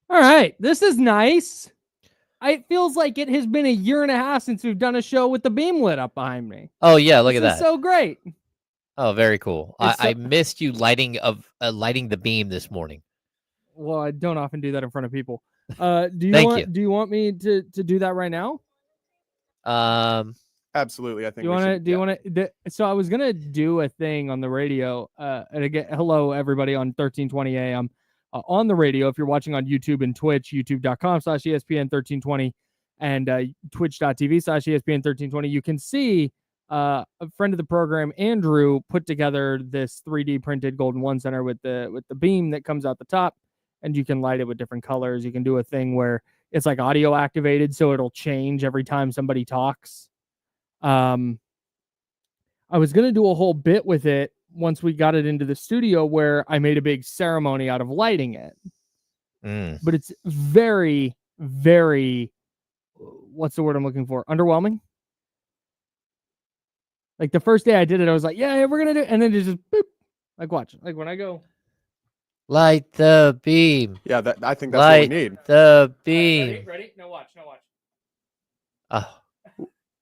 All right, this is nice. It feels like it has been a year and a half since we've done a show with the beam lit up behind me. Oh yeah, look at This is that. so great. Oh, very cool. It's I so- missed you lighting the beam this morning. Well, I don't often do that in front of people. Do you Thank want? you. Do you want me to do that right now? Absolutely. I think Do you want to? Do you want to? So I was gonna do a thing on the radio. And again, hello everybody on 1320 AM on the radio. If you're watching on YouTube and Twitch, youtube.com/ESPN 1320 and twitch.tv/ESPN 1320, you can see a friend of the program, Andrew, put together this 3D printed Golden One Center with the beam that comes out the top, and you can light it with different colors. You can do a thing where it's like audio activated, so it'll change every time somebody talks. I was going to do a whole bit with it once we got it into the studio where I made a big ceremony out of lighting it. But it's very, very, what's the word I'm looking for? Underwhelming. Like the first day I did it, I was like, yeah, we're going to do it. And then it just, boop. Like watch. Like when I go. Light the beam. Yeah, I think that's what we need. The beam. Ready? No, watch. Oh.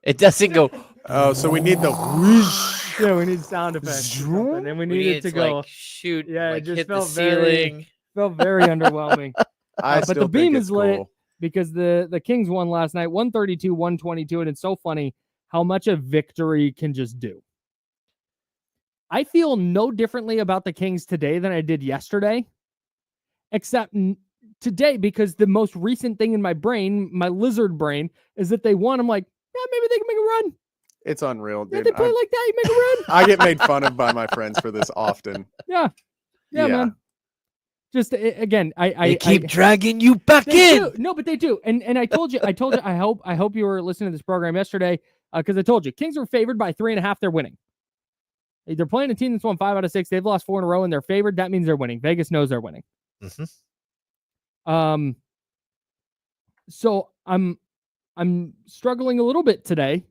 It doesn't go. Oh, so we need the whoosh. Yeah, we need sound effects. And we need it to go. Like shoot. Yeah, like it just hit felt the ceiling. Felt very underwhelming. But the beam is lit because the Kings won last night, 132-122, and it's so funny how much a victory can just do. I feel no differently about the Kings today than I did yesterday, except today because the most recent thing in my brain, my lizard brain, is that they won. I'm like, yeah, maybe they can make a run. It's unreal, dude. Yeah, they play like that. You make a run. I get made fun of by my friends for this often. Yeah, man. Just again, I keep dragging you back in. No, but they do. And I told you. I hope you were listening to this program yesterday because I told you Kings are favored by 3.5. They're winning. They're playing a team that's won 5 out of 6. They've lost 4 in a row, and they're favored. That means they're winning. Vegas knows they're winning. Mm-hmm. So I'm struggling a little bit today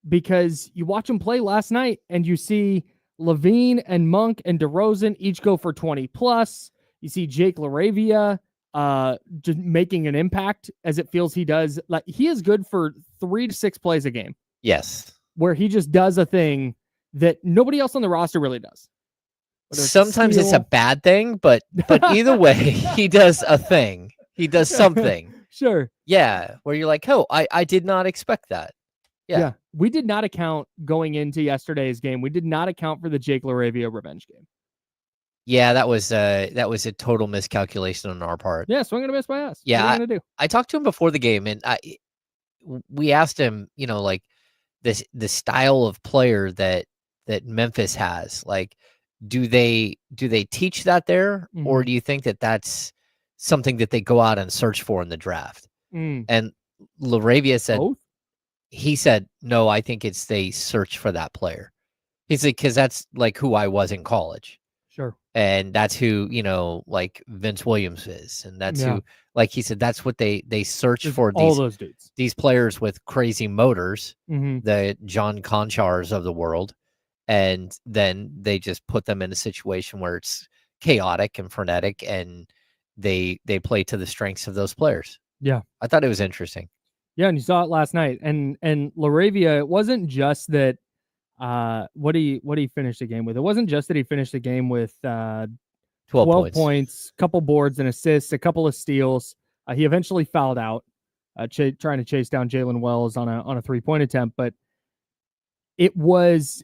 because you watch them play last night, and you see Levine and Monk and DeRozan each go for 20 plus. You see Jake LaRavia just making an impact as it feels he does. Like he is good for 3 to 6 plays a game. Yes. Where he just does a thing that nobody else on the roster really does. Sometimes it's a bad thing, but either way, he does a thing. He does something. Sure. Yeah. Where you're like, oh, I did not expect that. Yeah. We did not account going into yesterday's game. We did not account for the Jake LaRavia revenge game. Yeah, that was a total miscalculation on our part. Yeah, swing and a miss by us. Yeah, what are you gonna do? I talked to him before the game, and we asked him, like the style of player that Memphis has. Like, do they teach that there, or do you think that that's something that they go out and search for in the draft? And LaRavia said, both? He said, no, I think it's they search for that player. He's like, because that's like who I was in college. Sure. And that's who, like Vince Williams is. And that's who, like he said, that's what they search for. All those dudes. These players with crazy motors, Mm-hmm. the John Conchars of the world. And then they just put them in a situation where it's chaotic and frenetic, and they play to the strengths of those players. Yeah. I thought it was interesting. Yeah, and you saw it last night. And LaRavia, it wasn't just that what he finished the game with. It wasn't just that he finished the game with 12 points, couple boards and assists, a couple of steals. He eventually fouled out, trying to chase down Jalen Wells on a 3-point attempt, but he was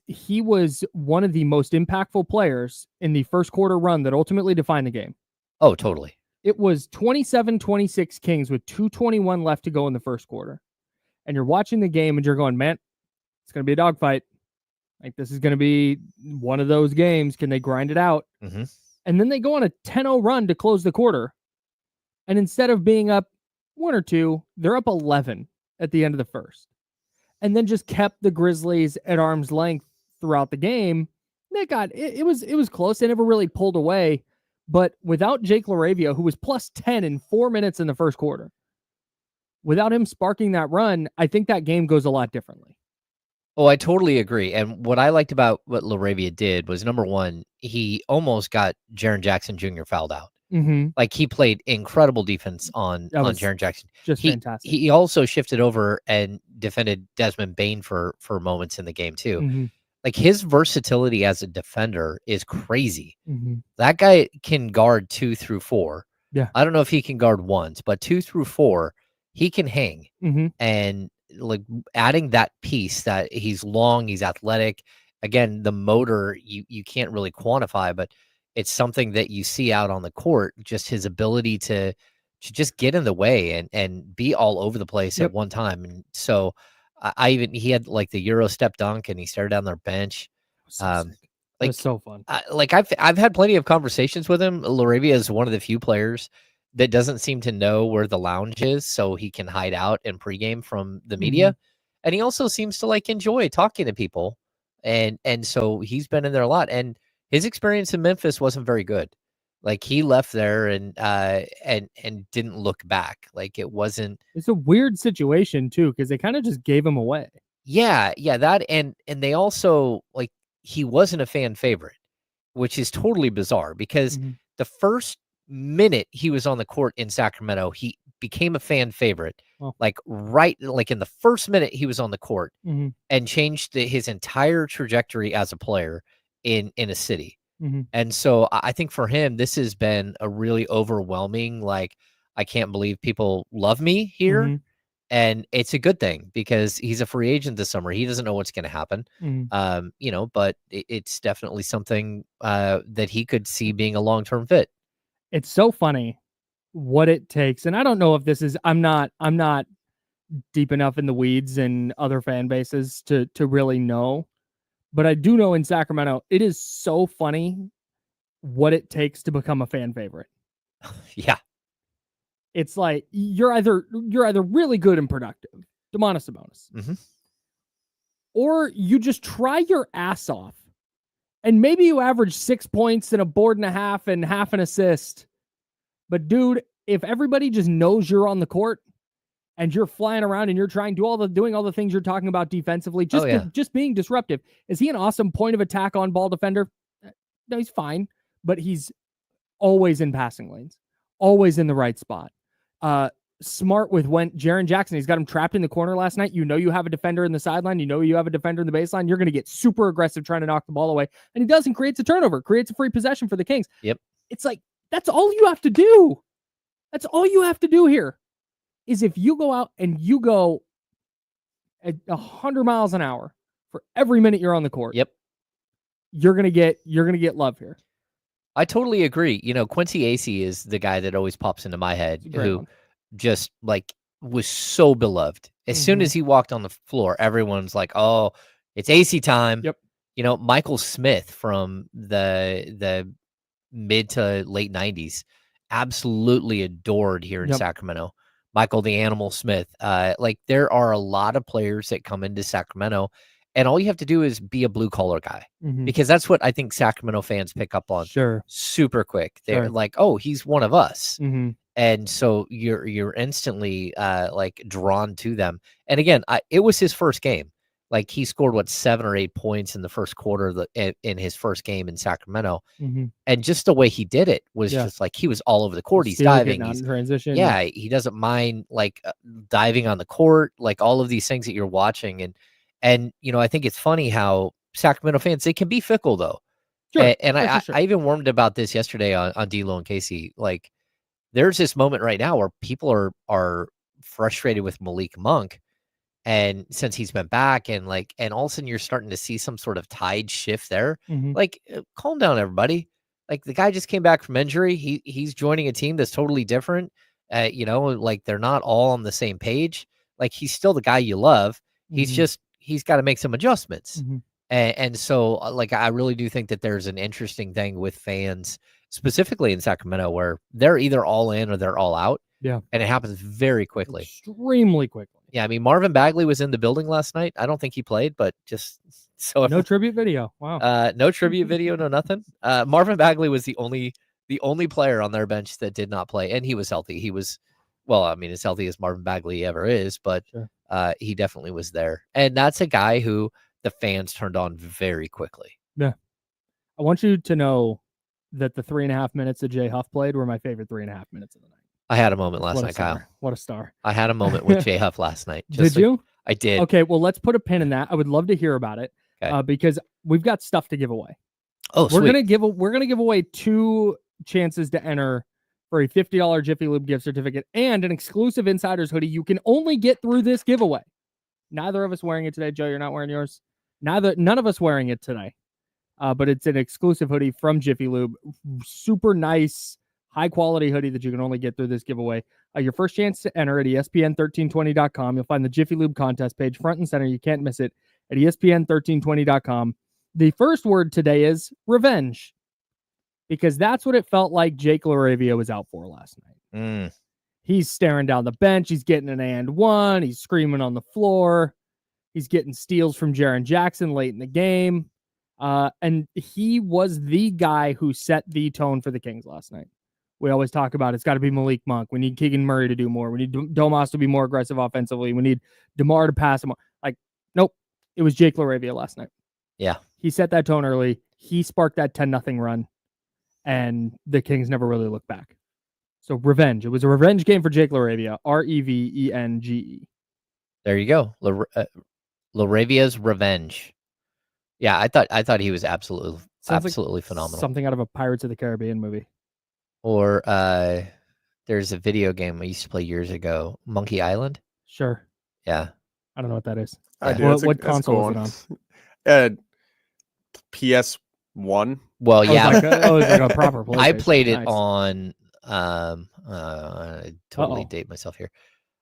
one of the most impactful players in the first quarter run that ultimately defined the game. Oh, totally. It was 27-26 Kings with 2:21 left to go in the first quarter. And you're watching the game and you're going, man, it's going to be a dogfight. Like, this is going to be one of those games. Can they grind it out? Mm-hmm. And then they go on a 10-0 run to close the quarter. And instead of being up 1 or 2, they're up 11 at the end of the first. And then just kept the Grizzlies at arm's length throughout the game. It was close. They never really pulled away. But without Jake LaRavia, who was plus 10 in 4 minutes in the first quarter, without him sparking that run, I think that game goes a lot differently. Oh, I totally agree. And what I liked about what LaRavia did was, number one, he almost got Jaren Jackson Jr. fouled out. Mm-hmm. Like he played incredible defense on That was Jaren Jackson. just fantastic. He also shifted over and defended Desmond Bane for moments in the game too. Mm-hmm. Like his versatility as a defender is crazy. Mm-hmm. That guy can guard 2 through 4. Yeah. I don't know if he can guard ones, but 2 through 4, he can hang. Mm-hmm. And like adding that piece that he's long, he's athletic. Again, the motor you can't really quantify, but it's something that you see out on the court. Just his ability to just get in the way and be all over the place Yep. at one time. And so he had like the Euro step dunk, and he started down their bench. So sick. It Like was so fun. I've had plenty of conversations with him. Laravia is one of the few players that doesn't seem to know where the lounge is, so he can hide out and pregame from the media. And he also seems to like enjoy talking to people, and so he's been in there a lot. And his experience in Memphis wasn't very good. Like he left there and didn't look back. Like it wasn't. It's a weird situation too, because they kind of just gave him away. Yeah, that and they also like he wasn't a fan favorite, which is totally bizarre because the first minute he was on the court in Sacramento, he became a fan favorite. Oh. Like in the first minute he was on the court and changed his entire trajectory as a player in a city. And so I think for him, this has been a really overwhelming, like, I can't believe people love me here. And it's a good thing because he's a free agent this summer. He doesn't know what's going to happen. But it's definitely something that he could see being a long-term fit. It's so funny what it takes. And I don't know if this is, I'm not deep enough in the weeds and other fan bases to really know, but I do know in Sacramento, it is so funny what it takes to become a fan favorite. Yeah. It's like you're either really good and productive, Domantas Sabonis, or you just try your ass off, and maybe you average 6 points and a board and a half and half an assist. But dude, if everybody just knows you're on the court and you're flying around and you're doing all the things you're talking about defensively, just being disruptive. Is he an awesome point of attack on ball defender? No, he's fine, but he's always in passing lanes, always in the right spot. Smart with when Jaren Jackson, he's got him trapped in the corner last night. You know, you have a defender in the sideline. You know, you have a defender in the baseline. You're going to get super aggressive trying to knock the ball away. And he doesn't, creates a turnover, creates a free possession for the Kings. Yep. It's like, that's all you have to do. That's all you have to do here is if you go out and you go at 100 miles an hour for every minute you're on the court. Yep. You're going to get love here. I totally agree. You know, Quincy Acey is the guy that always pops into my head who just like was so beloved. As soon as he walked on the floor, everyone's like, "Oh, it's Acey time." Yep. You know, Michael Smith from the mid to late 90s, absolutely adored here in Sacramento. Michael the Animal Smith. Like there are a lot of players that come into Sacramento, and all you have to do is be a blue collar guy because that's what I think Sacramento fans pick up on super quick. They're like, "Oh, he's one of us." And so you're instantly like drawn to them. And again, it was his first game. Like he scored 7 or 8 points in the first quarter in his first game in Sacramento, and just the way he did it was just like he was all over the court. He's diving, he's transition. Yeah, he doesn't mind like diving on the court, like all of these things that you're watching. And you know, I think it's funny how Sacramento fans, they can be fickle though. And I even warned about this yesterday on D-Lo and Casey. Like, there's this moment right now where people are frustrated with Malik Monk, and since he's been back, and all of a sudden you're starting to see some sort of tide shift there. Like, calm down, everybody. Like, the guy just came back from injury. He's joining a team that's totally different. You know, like they're not all on the same page. Like, he's still the guy you love. He's got to make some adjustments. And so, like, I really do think that there's an interesting thing with fans, specifically in Sacramento, where they're either all in or they're all out. Yeah. And it happens very quickly. Extremely quickly. Yeah. I mean, Marvin Bagley was in the building last night. I don't think he played, but just so. No tribute video. Wow. No tribute video, no nothing. Marvin Bagley was the only player on their bench that did not play, and he was healthy. He was, well, I mean, as healthy as Marvin Bagley ever is, but he definitely was there. And that's a guy who the fans turned on very quickly. Yeah. I want you to know that the 3.5 minutes that Jay Huff played were my favorite 3.5 minutes of the night. I had a moment last What a night, star. Kyle. What a star. I had a moment with Jay Huff last night. Did you? I did. Okay, well, let's put a pin in that. I would love to hear about it Okay. because we've got stuff to give away. Oh, We're sweet. gonna give away 2 chances to enter for a $50 Jiffy Lube gift certificate and an exclusive Insiders hoodie you can only get through this giveaway. Neither of us wearing it today. Joe, you're not wearing yours. None of us wearing it today. But it's an exclusive hoodie from Jiffy Lube. Super nice, high quality hoodie that you can only get through this giveaway. Your first chance to enter at ESPN1320.com. You'll find the Jiffy Lube contest page front and center. You can't miss it at ESPN1320.com. The first word today is revenge, because that's what it felt like Jake LaRavia was out for last night. He's staring down the bench. He's getting an and one. He's screaming on the floor. He's getting steals from Jaren Jackson late in the game. And he was the guy who set the tone for the Kings last night. We always talk about it's got to be Malik Monk. We need Keegan Murray to do more. We need Domas to be more aggressive offensively. We need DeMar to pass him. Like, nope. It was Jake LaRavia last night. Yeah. He set that tone early. He sparked that 10-0 run. And the Kings never really looked back. So revenge. It was a revenge game for Jake LaRavia. Revenge. There you go. LaRavia's revenge. Yeah, I thought he was absolutely phenomenal. Something out of a Pirates of the Caribbean movie. Or there's a video game I used to play years ago, Monkey Island. Sure. Yeah. I don't know what that is. I do. What console is it on? PS1. Well, yeah. It's like a proper PlayStation. I played it Nice. on I totally date myself here.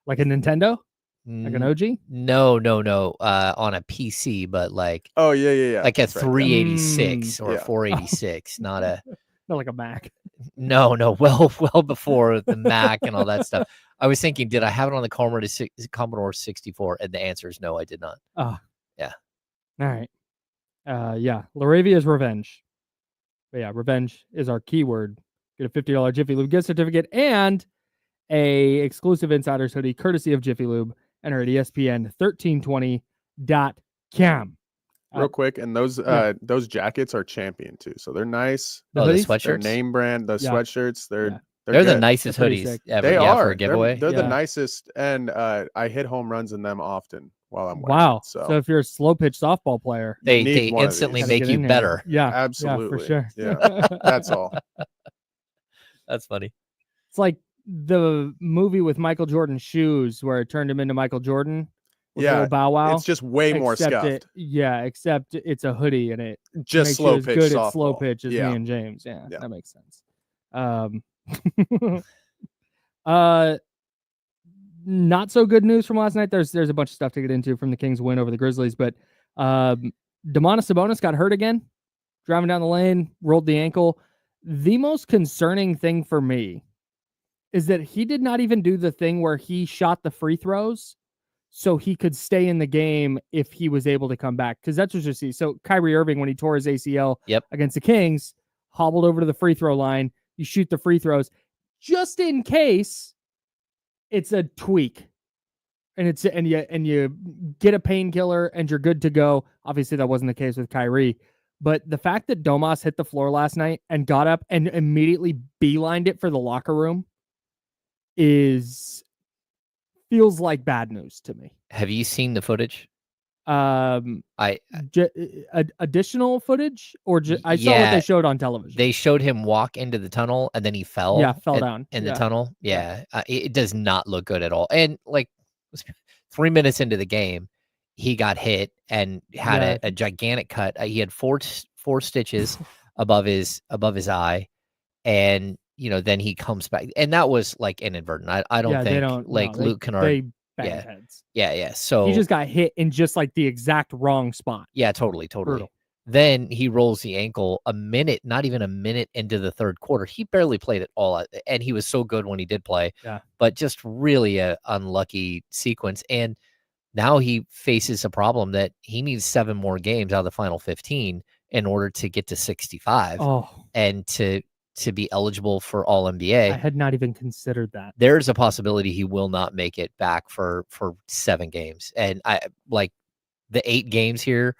Like a Nintendo? Like an OG? No. On a PC, but like Oh yeah. like a That's right, yeah. 386 or Yeah. 486, not a Not like a Mac. no, well before the Mac and all that stuff. I was thinking, did I have it on the Commodore 64? And the answer is no, I did not. Oh. Yeah. All right. Yeah. LaRavia's revenge. But yeah, revenge is our keyword. Get a $50 Jiffy Lube gift certificate and a exclusive Insiders hoodie courtesy of Jiffy Lube. Enter at ESPN1320.com. Real quick, and those jackets are champion too, so they're nice. The hoodies? sweatshirts. They're name brand. The Yeah. sweatshirts. They're They're the good. nicest They're pretty hoodies sick. ever. They yeah, are for a giveaway. They're Yeah. the nicest, and I hit home runs in them often while I'm wearing Wow. it, so So if you're a slow pitch softball player, They need one of instantly these. gotta make get you in here. better. Yeah. absolutely, Yeah, for sure. Yeah, that's all. That's funny. It's like the movie with Michael Jordan's shoes where it turned him into Michael Jordan. With Yeah, little Bow Wow. It's just way more except scuffed. except it's a hoodie and it Just makes slow you as pitch good softball. at slow pitch as Yeah. me and James. Yeah, Yeah. that makes sense. Not so good news from last night. There's a bunch of stuff to get into from the Kings win over the Grizzlies, but Domantas Sabonis got hurt again, driving down the lane, rolled the ankle. The most concerning thing for me is that he did not even do the thing where he shot the free throws so he could stay in the game if he was able to come back. Because that's what you see. So Kyrie Irving, when he tore his ACL against the Kings, hobbled over to the free throw line. You shoot the free throws just in case it's a tweak. And you get a painkiller and you're good to go. Obviously, that wasn't the case with Kyrie. But the fact that Domas hit the floor last night and got up and immediately beelined it for the locker room feels like bad news to me. Have you seen the footage? Additional footage, or I saw what they showed on television. They showed him walk into the tunnel and then he fell. Yeah, fell down in the tunnel. Yeah, it does not look good at all. And like 3 minutes into the game, he got hit and had a gigantic cut. He had four stitches above his eye, and then he comes back, and that was like inadvertent. I don't think Luke Kennard. They banged heads. Yeah. So he just got hit in just like the exact wrong spot. Yeah, totally. Brutal. Then he rolls the ankle not even a minute into the third quarter. He barely played it all, and he was so good when he did play. Yeah. But just really a unlucky sequence. And now he faces a problem that he needs 7 more games out of the final 15 in order to get to 65 and to be eligible for All NBA. I had not even considered that. There's a possibility he will not make it back for 7 games. And I like the 8 games here.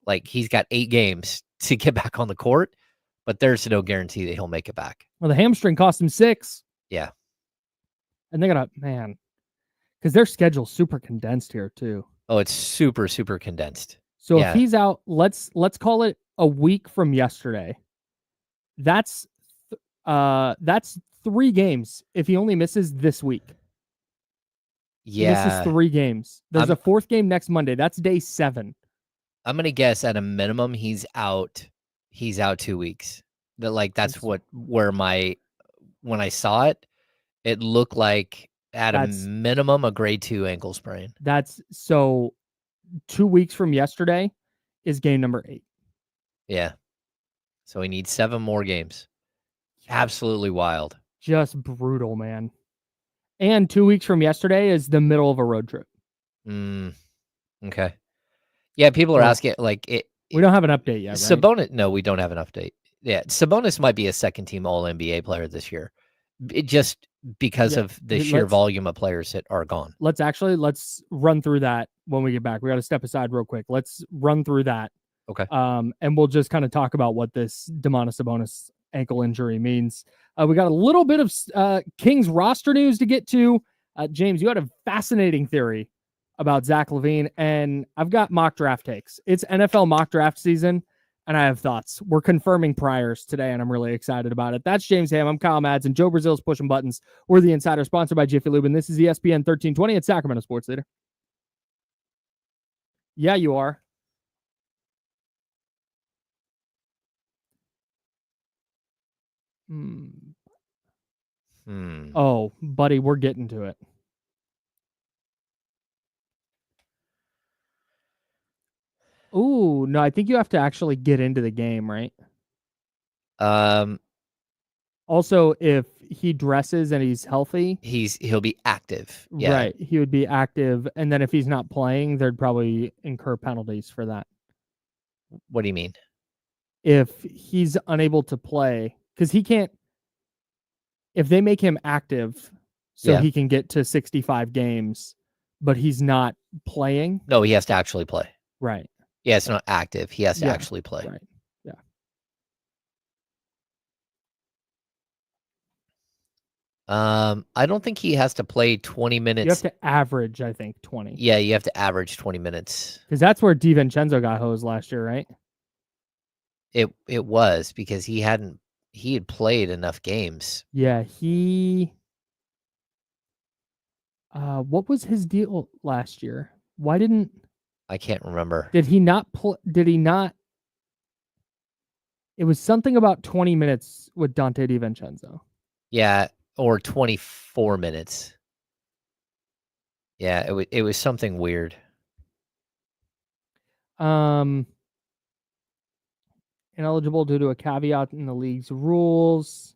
Like he's got 8 games to get back on the court. but there's no guarantee that he'll make it back. Well, the hamstring cost him 6. Yeah. And they're going to, because their schedule's super condensed here too. Oh, it's super, super condensed. So if he's out, let's call it a week from yesterday. That's 3 games if he only misses this week. Yeah. He misses 3 games. There's a 4th game next Monday. That's day 7. I'm gonna guess at a minimum he's out 2 weeks. That's when I saw it, it looked like at a minimum a grade 2 ankle sprain. That's so 2 weeks from yesterday is game number 8. Yeah. So he needs 7 more games. Absolutely wild. Just brutal, man. And 2 weeks from yesterday is the middle of a road trip. Okay. Yeah, people are asking we don't have an update yet, right? Sabonis, no, we don't have an update. Yeah, Sabonis might be a second-team All-NBA player this year. It just because of the sheer volume of players that are gone. Let's run through that when we get back. We got to step aside real quick. Let's run through that. Okay. And we'll just kind of talk about what this Domantas Sabonis ankle injury means. We got a little bit of Kings roster news to get to. James, you had a fascinating theory about Zach LaVine, and I've got mock draft takes. It's NFL mock draft season, and I have thoughts. We're confirming priors today, and I'm really excited about it. That's James Ham. I'm Kyle Mads, and Joe Brazil's pushing buttons. We're the Insider, sponsored by Jiffy Lube, and this is ESPN 1320 at Sacramento Sports Leader. Yeah, you are. Oh, buddy, we're getting to it. Ooh, no, I think you have to actually get into the game, right? Also, if he dresses and he's healthy, he'll be active. Yeah. Right, he would be active, and then if he's not playing, there'd probably incur penalties for that. What do you mean? If he's unable to play, because he can't. If they make him active, so he can get to 65 games, but he's not playing. No, he has to actually play. Right. Yeah, it's not active. He has to actually play. Right. Yeah. I don't think he has to play 20 minutes. You have to average, I think, 20. Yeah, you have to average 20 minutes. Because that's where DiVincenzo got hosed last year, right? It was because he had played enough games. Yeah, what was his deal last year? Why didn't I can't remember. Did he not did he not? It was something about 20 minutes with Dante DiVincenzo. Yeah, or 24 minutes. Yeah, it was something weird. Ineligible due to a caveat in the league's rules.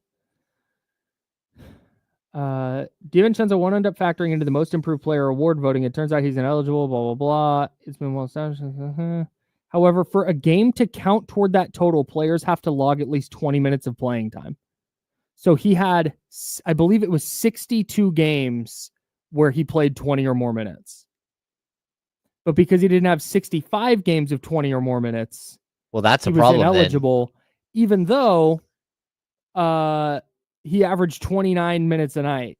DiVincenzo won't end up factoring into the most improved player award voting. It turns out he's ineligible, blah, blah, blah. It's been well established. However, for a game to count toward that total, players have to log at least 20 minutes of playing time. So he had, I believe it was 62 games where he played 20 or more minutes. But because he didn't have 65 games of 20 or more minutes, well, that's a he was problem. Ineligible, then. Even though he averaged 29 minutes a night.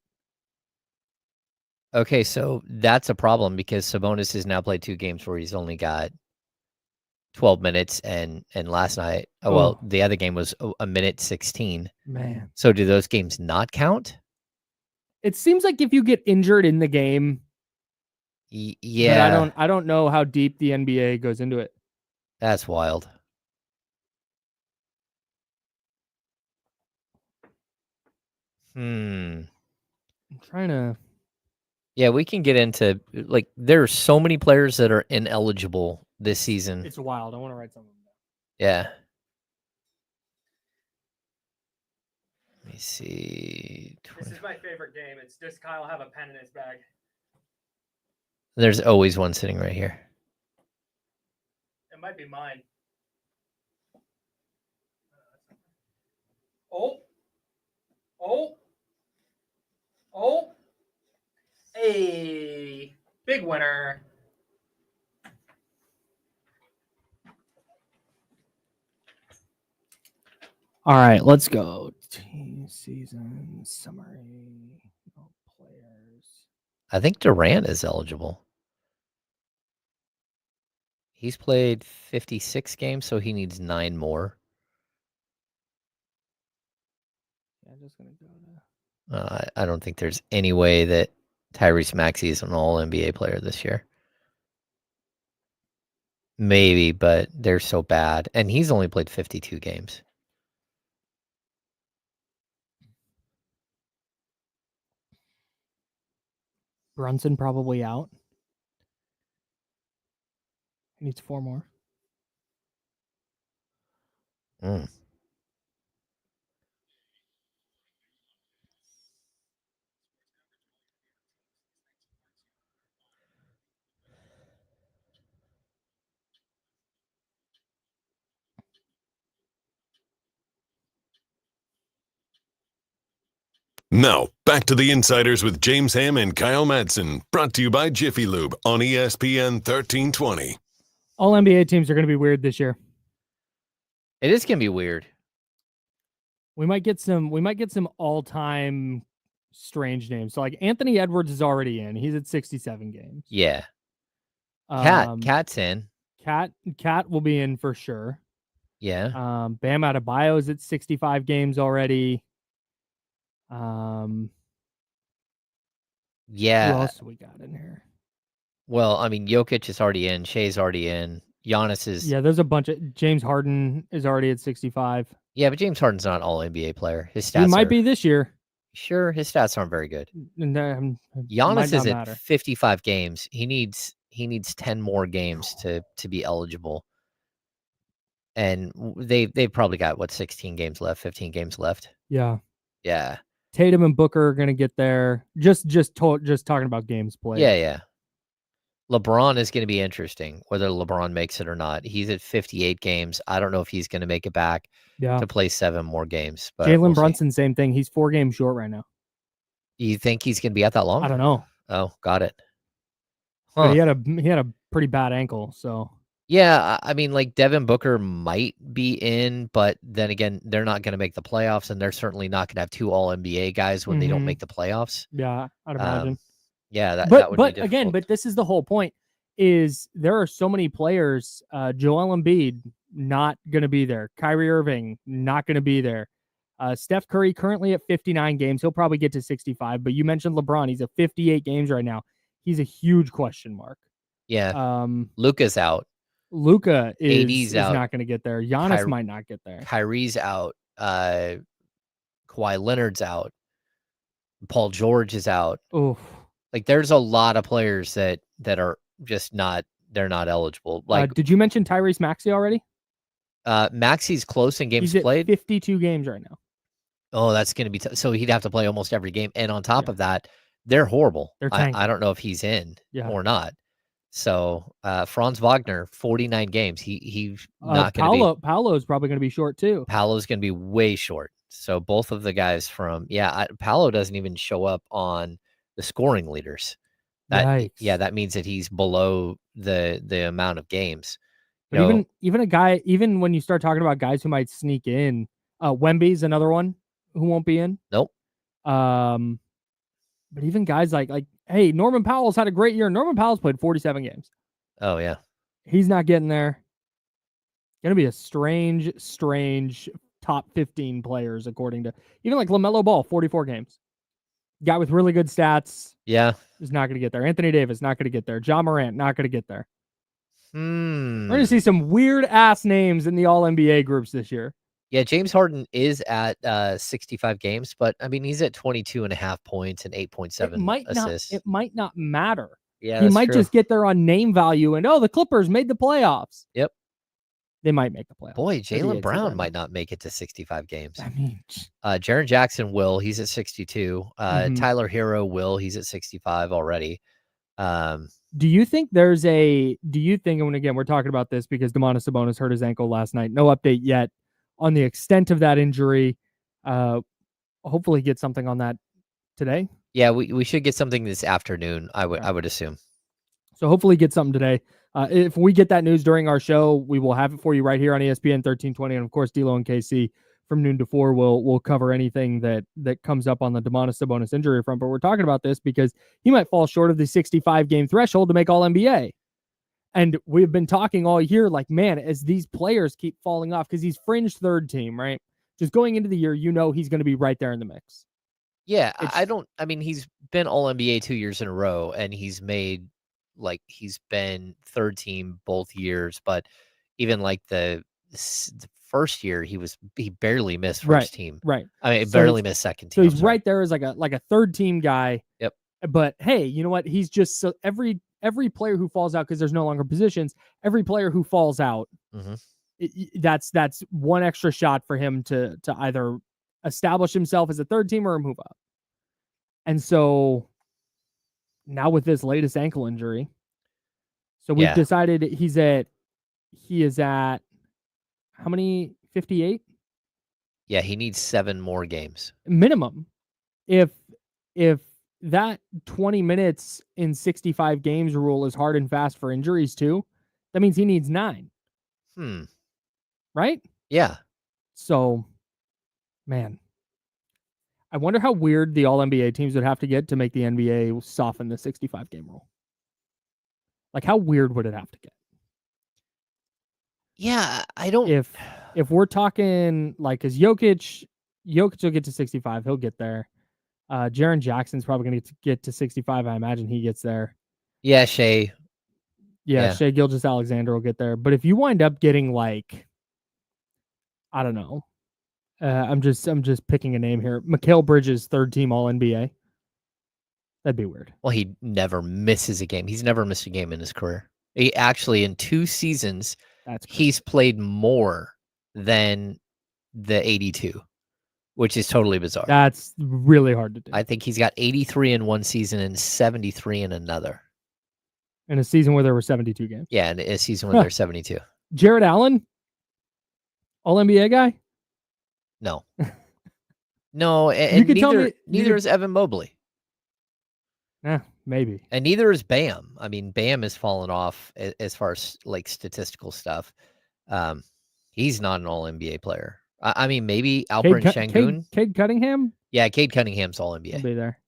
Okay, so that's a problem because Sabonis has now played 2 games where he's only got 12 minutes, and last night, the other game was a minute 16. Man. So do those games not count? It seems like if you get injured in the game, yeah. But I don't know how deep the NBA goes into it. That's wild. I'm trying to. Yeah, we can get into there are so many players that are ineligible this season. It's wild. I want to write something down. Yeah. Let me see. This is my favorite game. It's does Kyle have a pen in his bag? There's always one sitting right here. It might be mine. Oh. Hey, big winner. All right, let's go. Team season summary. No players. I think Durant is eligible. He's played 56 games, so he needs 9 more. Yeah, I'm just gonna go to. I don't think there's any way that Tyrese Maxey is an All NBA player this year. Maybe, but they're so bad, and he's only played 52 games. Brunson probably out. He needs 4 more. Mm. Now, back to the Insiders with James Ham and Kyle Madsen, brought to you by Jiffy Lube on ESPN 1320. All NBA teams are going to be weird this year. It is gonna be weird. We might get some all-time strange names. So like Anthony Edwards is already in. He's at 67 games. Yeah, Cat's in. Cat will be in for sure. Yeah, Bam Adebayo is at 65 games already. Who yeah. else do we got in here? Well, I mean, Jokic is already in. Shea's already in. Giannis is. Yeah, there's a bunch of James Harden is already at 65. Yeah, but James Harden's not an All NBA player. His He stats might are, be this year. Sure, his stats aren't very good. And Giannis is at 55 games. He needs 10 more games to be eligible. And they've probably got 16 games left, 15 games left. Yeah. Yeah. Tatum and Booker are going to get there. Just talking about games played. Yeah. LeBron is going to be interesting, whether LeBron makes it or not. He's at 58 games. I don't know if he's going to make it back to play 7 more games. But Jalen Brunson, same thing. He's 4 games short right now. You think he's going to be out that long? I don't know. Oh, got it. Huh. But he had a pretty bad ankle, so. Yeah, I mean, like Devin Booker might be in, but then again, they're not going to make the playoffs, and they're certainly not going to have 2 All NBA guys when they don't make the playoffs. Yeah, I'd imagine. Yeah, that would but be again, but this is the whole point: is there are so many players. Joel Embiid not going to be there. Kyrie Irving not going to be there. Steph Curry currently at 59 games. He'll probably get to 65. But you mentioned LeBron; he's at 58 games right now. He's a huge question mark. Yeah. Luka's out. Luka is out. not going to get there. Giannis might not get there. Kyrie's out. Kawhi Leonard's out. Paul George is out. Oof. Like there's a lot of players that are just not eligible. Like did you mention Tyrese Maxey already? Maxey's close in games He's played. 52 games right now. Oh, that's going to be so he'd have to play almost every game. And on top of that, they're horrible. I don't know if he's in or not. So Franz Wagner, 49 games. He's not going to be. Paolo's probably going to be short too. Paolo's going to be way short. So both of the guys from Paolo doesn't even show up on the scoring leaders. That means that he's below the amount of games. But even a guy, even when you start talking about guys who might sneak in, Wemby's another one who won't be in. Nope. But even guys like hey, Norman Powell's had a great year. Norman Powell's played 47 games. Oh yeah. He's not getting there. Gonna be a strange top 15 players according to even like LaMelo Ball, 44 games. Guy with really good stats. Yeah. Is not gonna get there. Anthony Davis not gonna get there. Ja Morant not gonna get there. We're gonna see some weird ass names in the All NBA groups this year. Yeah, James Harden is at 65 games, but I mean he's at 22.5 points and 8.7 assists. It might not matter. Yeah, he might just get there on name value and the Clippers made the playoffs. Yep. They might make the playoffs. Boy, Jaylen Brown might not make it to 65 games. I mean, Jaren Jackson will. He's at 62. Tyler Hero will. He's at 65 already. Do you think, and again, we're talking about this because Domantas Sabonis hurt his ankle last night. No update yet on the extent of that injury. Hopefully get something on that today. Yeah, we should get something this afternoon, I would assume. So hopefully get something today. If we get that news during our show, we will have it for you right here on ESPN 1320. And of course, D'Lo and KC from noon to 4, we'll cover anything that comes up on the Domantas Sabonis injury front. But we're talking about this because he might fall short of the 65 game threshold to make All NBA. And we've been talking all year, like, man, as these players keep falling off, because he's fringe third team, right? Just going into the year, he's going to be right there in the mix. Yeah, I mean, he's been All NBA 2 years in a row, and he's been third team both years. But even like the first year, he barely missed first team. Right. I mean, barely missed second team. So he's right there as like a third team guy. Yep. But hey, you know what? He's just so every player who falls out, because there's no longer positions, every player who falls out, that's one extra shot for him to either establish himself as a third teamer or move up. And so now with this latest ankle injury, so we've decided he is at how many? 58? Yeah, he needs 7 more games minimum. If that 20 minutes in 65 games rule is hard and fast for injuries too, that means he needs 9. Right? Yeah. So, man, I wonder how weird the All-NBA teams would have to get to make the NBA soften the 65-game rule. Like, how weird would it have to get? Yeah, I don't... If we're talking, like, because Jokic will get to 65. He'll get there. Jaren Jackson's probably going to get to 65. I imagine he gets there. Yeah, Shea. Yeah, Shea Gilgeous-Alexander will get there. But if you wind up getting, like, I don't know. I'm just picking a name here. Mikal Bridges, third team All-NBA. That'd be weird. Well, he never misses a game. He's never missed a game in his career. He actually, in 2 seasons, he's played more than the 82, which is totally bizarre. That's really hard to do. I think he's got 83 in one season and 73 in another. In a season where there were 72 games. Yeah, in a season where there's 72. Jared Allen, All-NBA guy? No. No, and neither is Evan Mobley. Maybe. And neither is Bam. I mean, Bam has fallen off as far as like statistical stuff. He's not an All-NBA player. I mean, maybe Alperen Sengun. Cade Cunningham? Yeah, Cade Cunningham's All-NBA. He'll be there.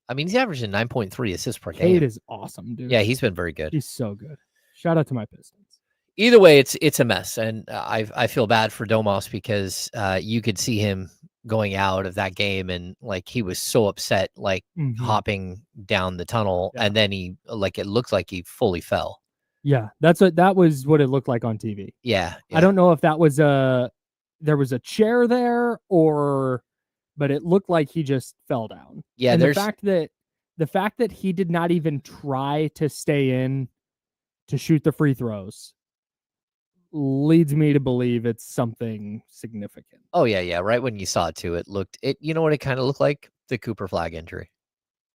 I mean, he's averaging 9.3 assists per game. Cade is awesome, dude. Yeah, he's been very good. He's so good. Shout out to my Pistons. Either way, it's a mess, and I feel bad for Domas because you could see him going out of that game, and like he was so upset, like hopping down the tunnel, and then it looked like he fully fell. Yeah, that was what it looked like on TV. Yeah. I don't know if that was there was a chair there but it looked like he just fell down. Yeah, and the fact that he did not even try to stay in to shoot the free throws leads me to believe it's something significant. Oh yeah. Right when you saw it too, you know what it kind of looked like? The Cooper Flag injury.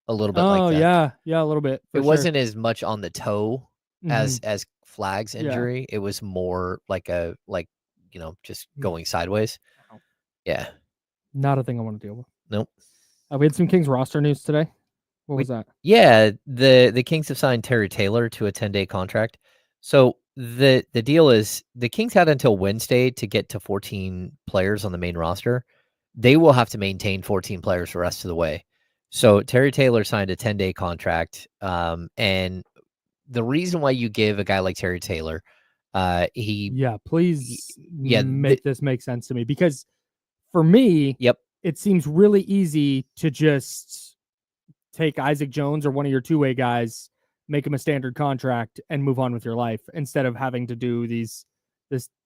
A little bit like that. Yeah, a little bit. It wasn't as much on the toe as Flag's injury. It was more like just going sideways. Wow. Yeah. Not a thing I want to deal with. Nope. We had some Kings roster news today. What was that? Yeah, the Kings have signed Terry Taylor to a 10-day contract. So the deal is the Kings had until Wednesday to get to 14 players on the main roster. They will have to maintain 14 players the rest of the way. So Terry Taylor signed a 10-day contract. And the reason why you give a guy like Terry Taylor, please make this make sense to me, because for me, it seems really easy to just take Isaac Jones or one of your two-way guys, make him a standard contract, and move on with your life instead of having to do this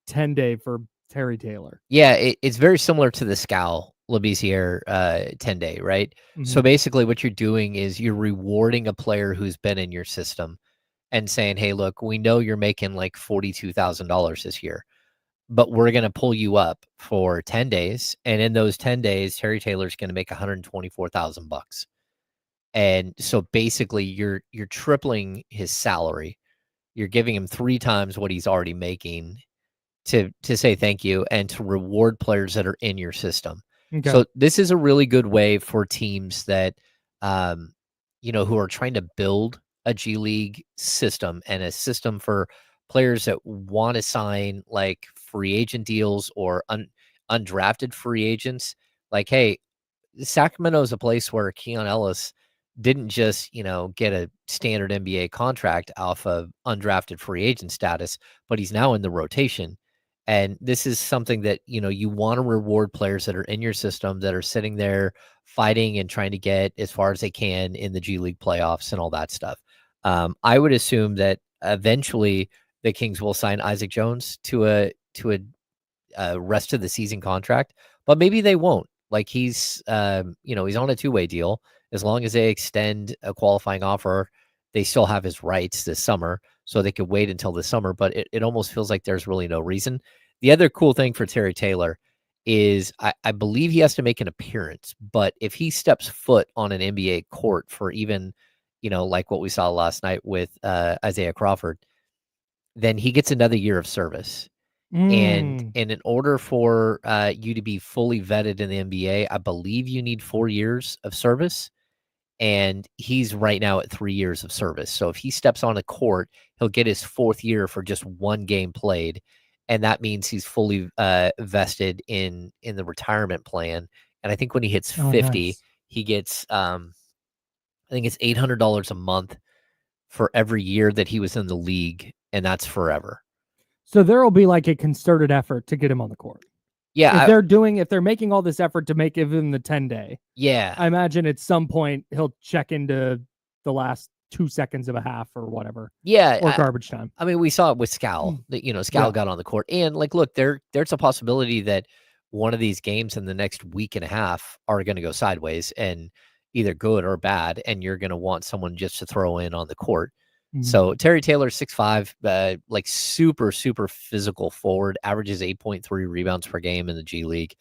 10-day for Terry Taylor. Yeah, it's very similar to the Scal Labissiere 10-day, right? So basically what you're doing is you're rewarding a player who's been in your system and saying, hey, look, we know you're making like $42,000 this year, but we're going to pull you up for 10 days. And in those 10 days, Terry Taylor's going to make $124,000. And so basically you're tripling his salary. You're giving him 3 times what he's already making to say thank you and to reward players that are in your system. Okay. So this is a really good way for teams that, who are trying to build a G League system and a system for players that want to sign like free agent deals or undrafted free agents. Like, hey, Sacramento is a place where Keon Ellis didn't just, get a standard NBA contract off of undrafted free agent status, but he's now in the rotation. And this is something that, you want to reward players that are in your system, that are sitting there fighting and trying to get as far as they can in the G League playoffs and all that stuff. I would assume that eventually the Kings will sign Isaac Jones to a rest of the season contract, but maybe they won't. Like he's on a two-way deal. As long as they extend a qualifying offer, they still have his rights this summer, so they could wait until the summer. But it almost feels like there's really no reason. The other cool thing for Terry Taylor is I believe he has to make an appearance, but if he steps foot on an NBA court for even, like what we saw last night with Isaiah Crawford, then he gets another year of service. And in order for you to be fully vetted in the NBA, I believe you need 4 years of service. And he's right now at 3 years of service. So if he steps on a court, he'll get his 4th year for just one game played. And that means he's fully vested in the retirement plan. And I think when he hits 50, nice. he gets, I think it's $800 a month for every year that he was in the league. And that's forever. So there will be like a concerted effort to get him on the court. Yeah. If they're making all this effort to give him the 10-day. Yeah. I imagine at some point he'll check into the last 2 seconds of a half or whatever. Yeah. Or garbage time. I mean, we saw it with Scal. Scal got on the court. And like, look, there's a possibility that one of these games in the next week and a half are going to go sideways and either good or bad. And you're going to want someone just to throw in on the court. So Terry Taylor, 6'5", like super, super physical forward, averages 8.3 rebounds per game in the G League.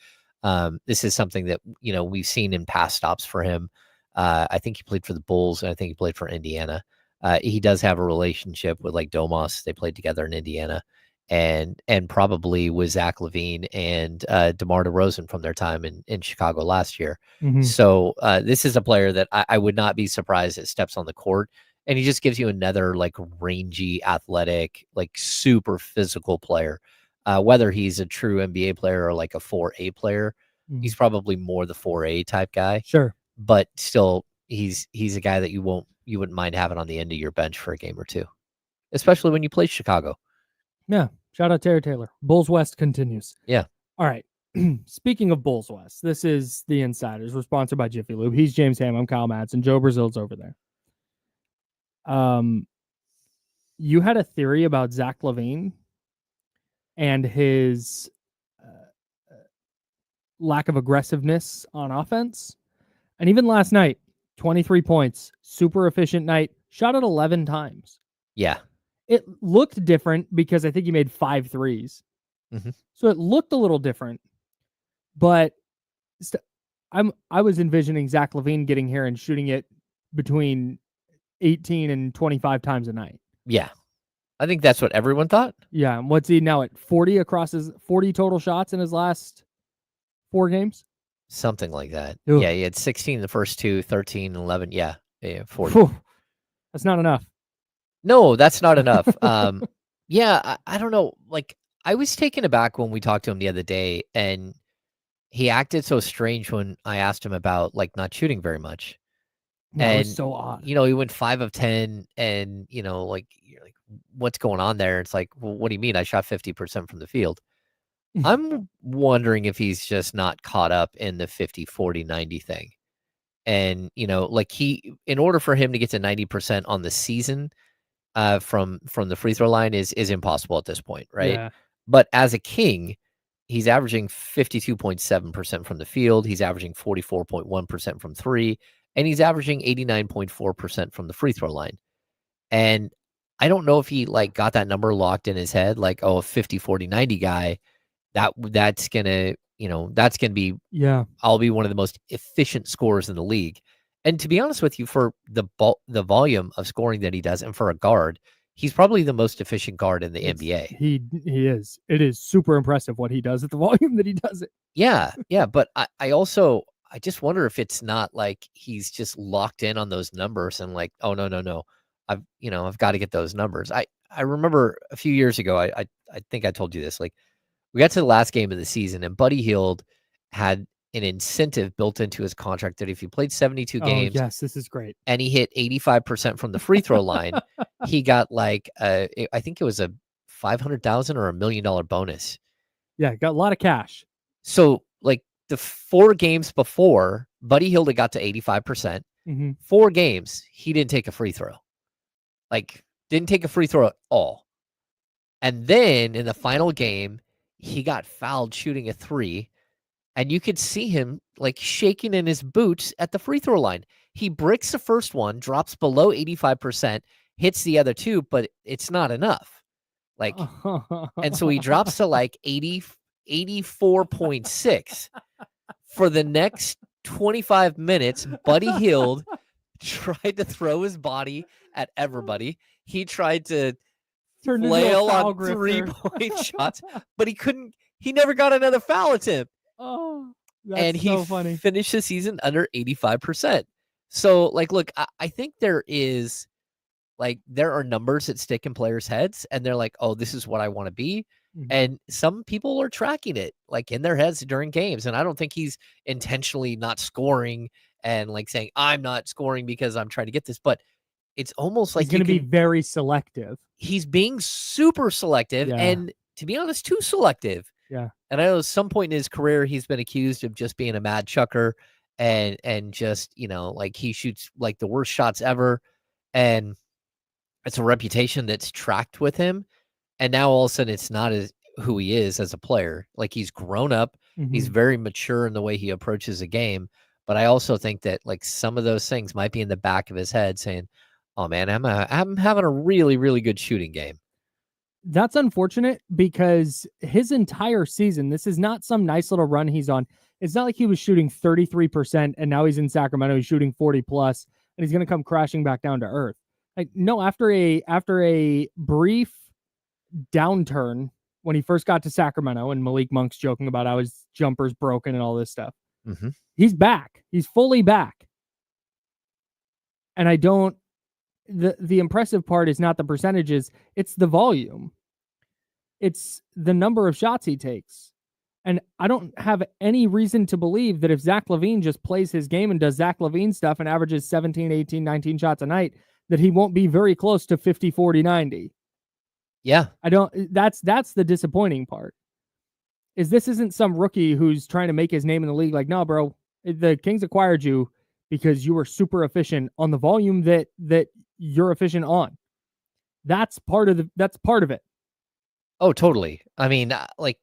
This is something that, we've seen in past stops for him. I think he played for the Bulls, and I think he played for Indiana. He does have a relationship with like Domas. They played together in Indiana, and probably with Zach LaVine and DeMar DeRozan from their time in Chicago last year. So this is a player that I would not be surprised it steps on the court. And he just gives you another like rangy, athletic, like super physical player. Whether he's a true NBA player or like a 4A player, he's probably more the 4A type guy. Sure. But still, he's a guy that you wouldn't mind having on the end of your bench for a game or two, especially when you play Chicago. Yeah. Shout out Terry Taylor. Bulls West continues. Yeah. All right. Speaking of Bulls West, this is the Insiders. We're sponsored by Jiffy Lube. He's James Ham. I'm Kyle Madsen. Joe Brazil's over there. You had a theory about Zach LaVine and his lack of aggressiveness on offense. And even last night, 23 points, super efficient night, shot it 11 times. Yeah. It looked different because I think he made 5 threes. So it looked a little different, but I was envisioning Zach LaVine getting here and shooting it between 18 and 25 times a night. Yeah. I think that's what everyone thought. Yeah. And what's he now at 40 across his 40 total shots in his last 4 games? Something like that. Ooh. Yeah. He had 16 the first 2, 13, 11. Yeah. 40. Whew. That's not enough. No, that's not enough. Yeah. I don't know. Like I was taken aback when we talked to him the other day and he acted so strange when I asked him about like not shooting very much. That was so odd. He went 5 of 10 and, like, you're like, what's going on there? It's like, well, what do you mean? I shot 50% from the field. I'm wondering if he's just not caught up in the 50, 40, 90 thing. And, like in order for him to get to 90% on the season from the free throw line is impossible at this point. Right. Yeah. But as a King, he's averaging 52.7% from the field. He's averaging 44.1% from 3. And he's averaging 89.4% from the free throw line. And I don't know if he like got that number locked in his head, like, oh, a 50, 40, 90 guy, that's gonna be, I'll be one of the most efficient scorers in the league. And to be honest with you, for the volume of scoring that he does, and for a guard, he's probably the most efficient guard in the NBA. He is. It is super impressive what he does at the volume that he does it. Yeah. But I just wonder if it's not like he's just locked in on those numbers and like, oh, no. I've got to get those numbers. I remember a few years ago, I think I told you this, like We got to the last game of the season, and Buddy Hield had an incentive built into his contract that if he played 72 games, yes, this is great, and he hit 85% from the free throw line, he got like I think it was a $500,000 or $1 million bonus. Yeah, got a lot of cash. So like the 4 games before, Buddy Hield got to 85%. 4 games, he didn't take a free throw. Like, didn't take a free throw at all. And then in the final game, he got fouled shooting a 3. And you could see him like shaking in his boots at the free throw line. He bricks the first one, drops below 85%, hits the other 2, but it's not enough. Like, and so he drops to like 84.6. For the next 25 minutes, Buddy Hield tried to throw his body at everybody. He tried to flail on 3-point shots, but he couldn't. He never got another foul attempt. Oh, that's and he so funny. Finished the season under 85%. So, like, look, I think there are numbers that stick in players' heads, and they're like, oh, this is what I want to be. And some people are tracking it like in their heads during games. And I don't think he's intentionally not scoring and like saying, I'm not scoring because I'm trying to get this, but it's almost like he's going to be very selective. He's being super selective and, to be honest, too selective. Yeah. And I know at some point in his career, he's been accused of just being a mad chucker and just, like he shoots like the worst shots ever. And it's a reputation that's tracked with him. And now all of a sudden it's not who he is as a player. Like he's grown up. He's very mature in the way he approaches a game. But I also think that like some of those things might be in the back of his head saying, oh man, I'm having a really, really good shooting game. That's unfortunate because his entire season, this is not some nice little run he's on. It's not like he was shooting 33% and now he's in Sacramento, he's shooting 40 plus and he's going to come crashing back down to earth. Like, no, after a brief downturn when he first got to Sacramento and Malik Monk's joking about how his jumper's broken and all this stuff. He's back. He's fully back. And the impressive part is not the percentages, it's the volume. It's the number of shots he takes. And I don't have any reason to believe that if Zach LaVine just plays his game and does Zach LaVine stuff and averages 17, 18, 19 shots a night, that he won't be very close to 50, 40, 90. Yeah. That's the disappointing part. Is this isn't some rookie who's trying to make his name in the league. Like, no, bro, the Kings acquired you because you were super efficient on the volume that you're efficient on. That's part of it. Oh, totally. I mean, like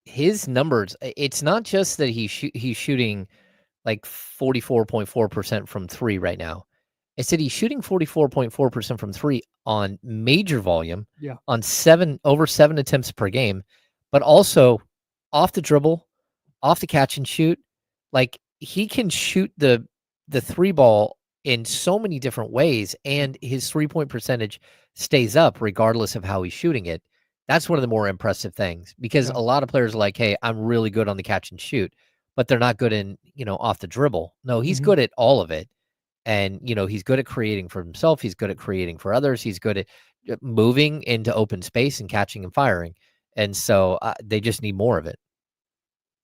his numbers, it's not just that he's shooting like 44.4% from 3 right now. I said he's shooting 44.4% from 3 on major volume, on over 7 attempts per game, but also off the dribble, off the catch and shoot. Like he can shoot the 3 ball in so many different ways, and his 3-point percentage stays up regardless of how he's shooting it. That's one of the more impressive things because a lot of players are like, hey, I'm really good on the catch and shoot, but they're not good in, off the dribble. No, he's good at all of it. And, he's good at creating for himself. He's good at creating for others. He's good at moving into open space and catching and firing. And so they just need more of it.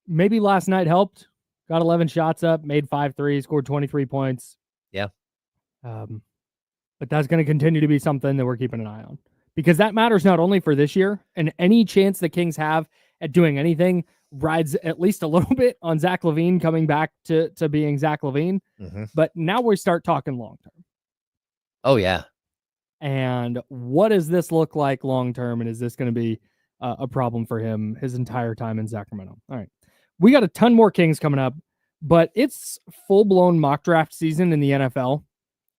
Maybe last night helped. Got 11 shots up, made 5 threes, scored 23 points. Yeah. But that's going to continue to be something that we're keeping an eye on. Because that matters not only for this year, and any chance the Kings have at doing anything rides at least a little bit on Zach LaVine coming back to being Zach LaVine. But now we start talking long term. Oh, yeah. And what does this look like long term? And is this going to be a problem for him his entire time in Sacramento? All right. We got a ton more Kings coming up, but it's full-blown mock draft season in the NFL.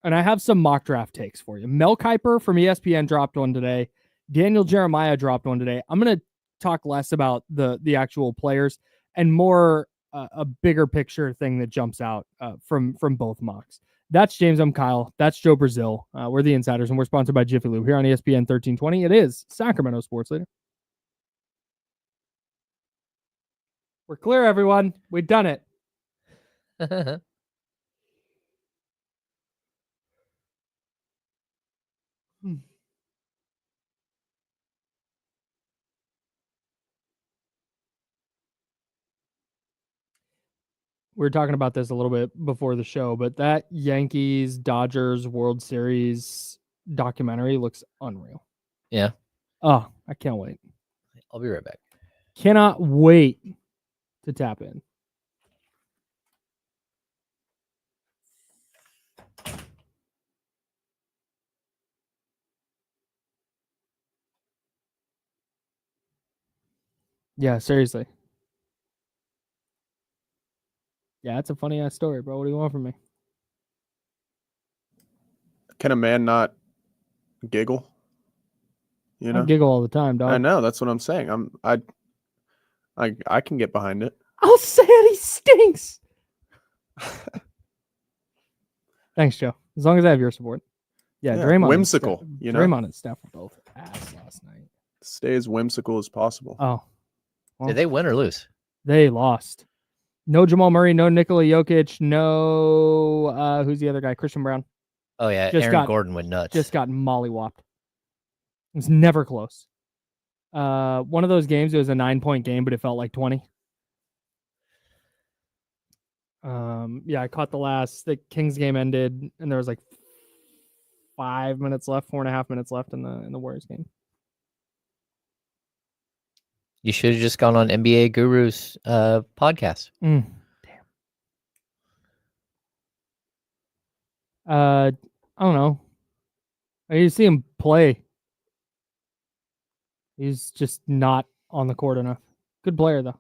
And I have some mock draft takes for you. Mel Kiper from ESPN dropped one today. Daniel Jeremiah dropped one today. I'm going to talk less about the actual players and more a bigger picture thing that jumps out from both mocks. That's James. I'm Kyle. That's Joe Brazil. We're the Insiders, and we're sponsored by Jiffy Lube here on ESPN 1320. It is Sacramento Sports Leader. We're clear, everyone. We've done it. we were talking about this a little bit before the show, but that Yankees Dodgers World Series documentary looks unreal. Yeah. Oh, I can't wait. I'll be right back. Cannot wait to tap in. Yeah, seriously. Yeah, it's a funny ass story, bro. What do you want from me? Can a man not giggle? You I know, giggle all the time, dog. I know that's what I'm saying. I can get behind it. I'll say it. He stinks. Thanks, Joe. As long as I have your support. Yeah, Draymond. whimsical. And You know, Draymond and Steph were both ass last night. stay as whimsical as possible. Oh, well, Did they win or lose? they lost. No Jamal Murray, no Nikola Jokic, no who's the other guy? Christian Brown. Oh yeah, Just Aaron got- Gordon went nuts. Just got mollywopped. It was never close. One of those games, it was a 9-point game, but it felt like 20. Yeah, I caught the Kings game ended, and there was like 5 minutes left, 4.5 minutes left in the Warriors game. You should have just gone on NBA Guru's podcast. Damn. I don't know. I need to see him play. He's just not on the court enough. Good player though.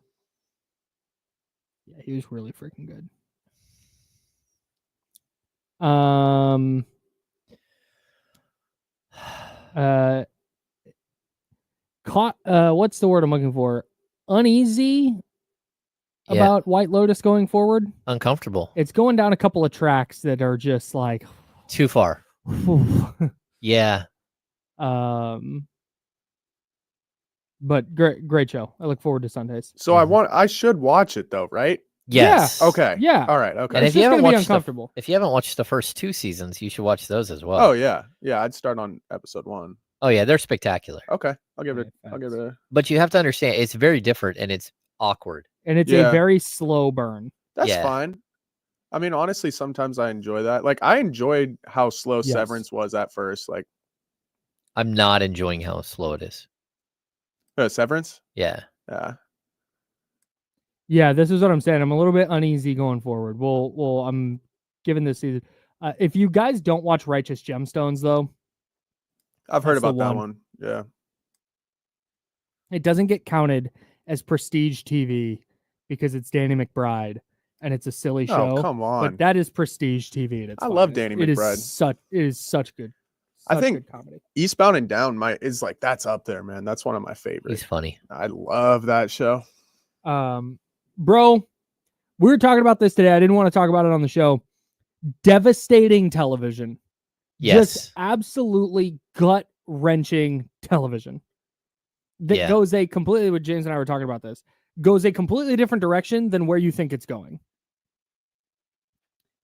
Yeah, he was really freaking good. What's the word I'm looking for? Uneasy Yeah. about White Lotus going forward. Uncomfortable. It's going down a couple of tracks that are just like Too far. Yeah. But great show. I look forward to Sundays. So I should watch it though, right? Yes. Yeah. Okay. Yeah. All right. Okay. And It's if you just haven't gonna be watched uncomfortable. if you haven't watched the first 2 seasons, you should watch those as well. Oh yeah. Yeah. I'd start on episode 1. Oh yeah, they're spectacular. Okay. I'll give it. Yeah, I'll give it a. But you have to understand, it's very different and it's awkward. And it's Yeah. a very slow burn. That's Yeah. fine. I mean, honestly, sometimes I enjoy that. Like, I enjoyed how slow Yes. Severance was at first. Like, I'm not enjoying how slow it is. Severance. Yeah. Yeah. Yeah, this is what I'm saying. I'm a little bit uneasy going forward. I'm giving this season. If you guys don't watch Righteous Gemstones, though, I've heard That's the about that one. one. Yeah. it doesn't get counted as prestige TV because it's Danny McBride and it's a silly show. Oh, come on. But that is prestige TV. At its I love finest. Danny McBride. It is such good. I such think- good comedy. Eastbound and Down is like, that's up there, man. That's one of my He's favorites. funny. I love that show. Bro, we were talking about this today. I didn't want to talk about it on the show. Devastating television. Yes. Just absolutely gut wrenching television that Yeah. goes a completely, what James and I were talking about this, goes a completely different direction than where you think it's going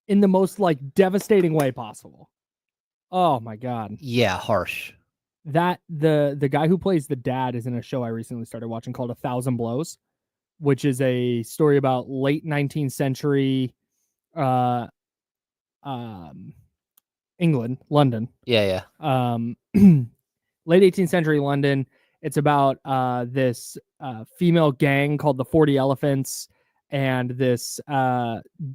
in the most like devastating way possible. Oh my God. Yeah, harsh. That the guy who plays the dad is in a show I recently started watching called 1,000 Blows, which is a story about late 19th century England, London. Yeah. Late 18th century London. It's about this female gang called the 40 Elephants, and this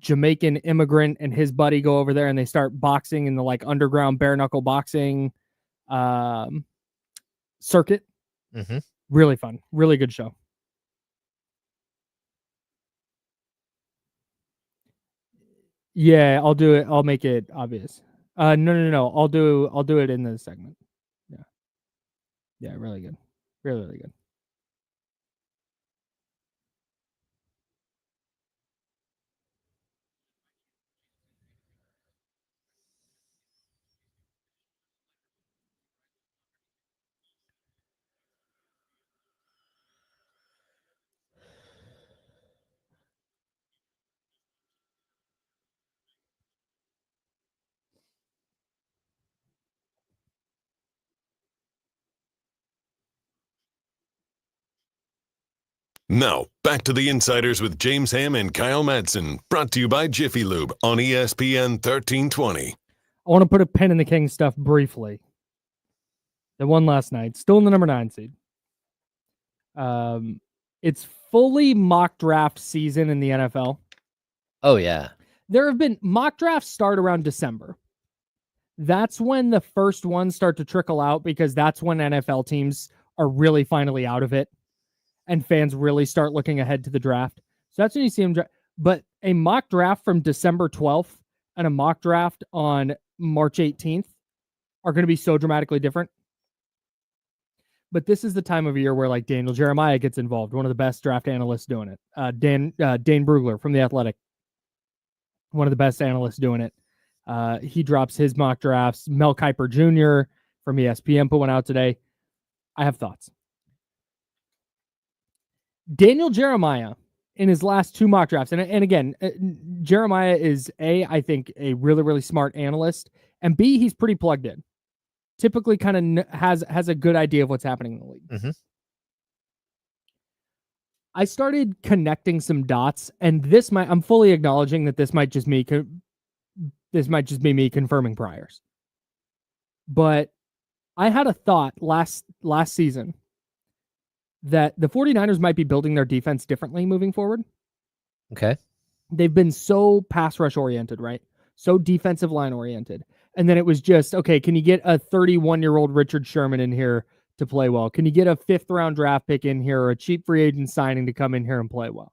Jamaican immigrant and his buddy go over there and they start boxing in the like underground bare knuckle boxing circuit. Mm-hmm. Really fun, really good show. Yeah, I'll do it. I'll make it obvious. No. I'll do it in the segment. Yeah, really good. Really good. Now, back to the Insiders with James Ham and Kyle Madsen, brought to you by Jiffy Lube on ESPN 1320. I want to put a pin in the Kings stuff briefly. They won last night, still in the number 9 seed. It's fully mock draft season in the NFL. Oh, yeah. There have been mock drafts start around December. That's when the first ones start to trickle out because that's when NFL teams are really finally out of it and fans really start looking ahead to the draft. So that's when you see them. But a mock draft from December 12th and a mock draft on March 18th are going to be so dramatically different. But this is the time of year where like Daniel Jeremiah gets involved, one of the best draft analysts doing it. Dane Brugler from The Athletic, one of the best analysts doing it. He drops his mock drafts. Mel Kiper Jr. from ESPN put one out today. I have thoughts. Daniel Jeremiah in his last 2 mock drafts, and again, Jeremiah is I think a really, really smart analyst, and B, he's pretty plugged in. Typically kind of has a good idea of what's happening in the league. Mm-hmm. I started connecting some dots, and I'm fully acknowledging that this might just be me confirming priors. But I had a thought last season that the 49ers might be building their defense differently moving forward. Okay. They've been so pass rush oriented, right? So defensive line oriented. And then it was just, okay, can you get a 31-year-old Richard Sherman in here to play well? Can you get a 5th-round draft pick in here or a cheap free agent signing to come in here and play well?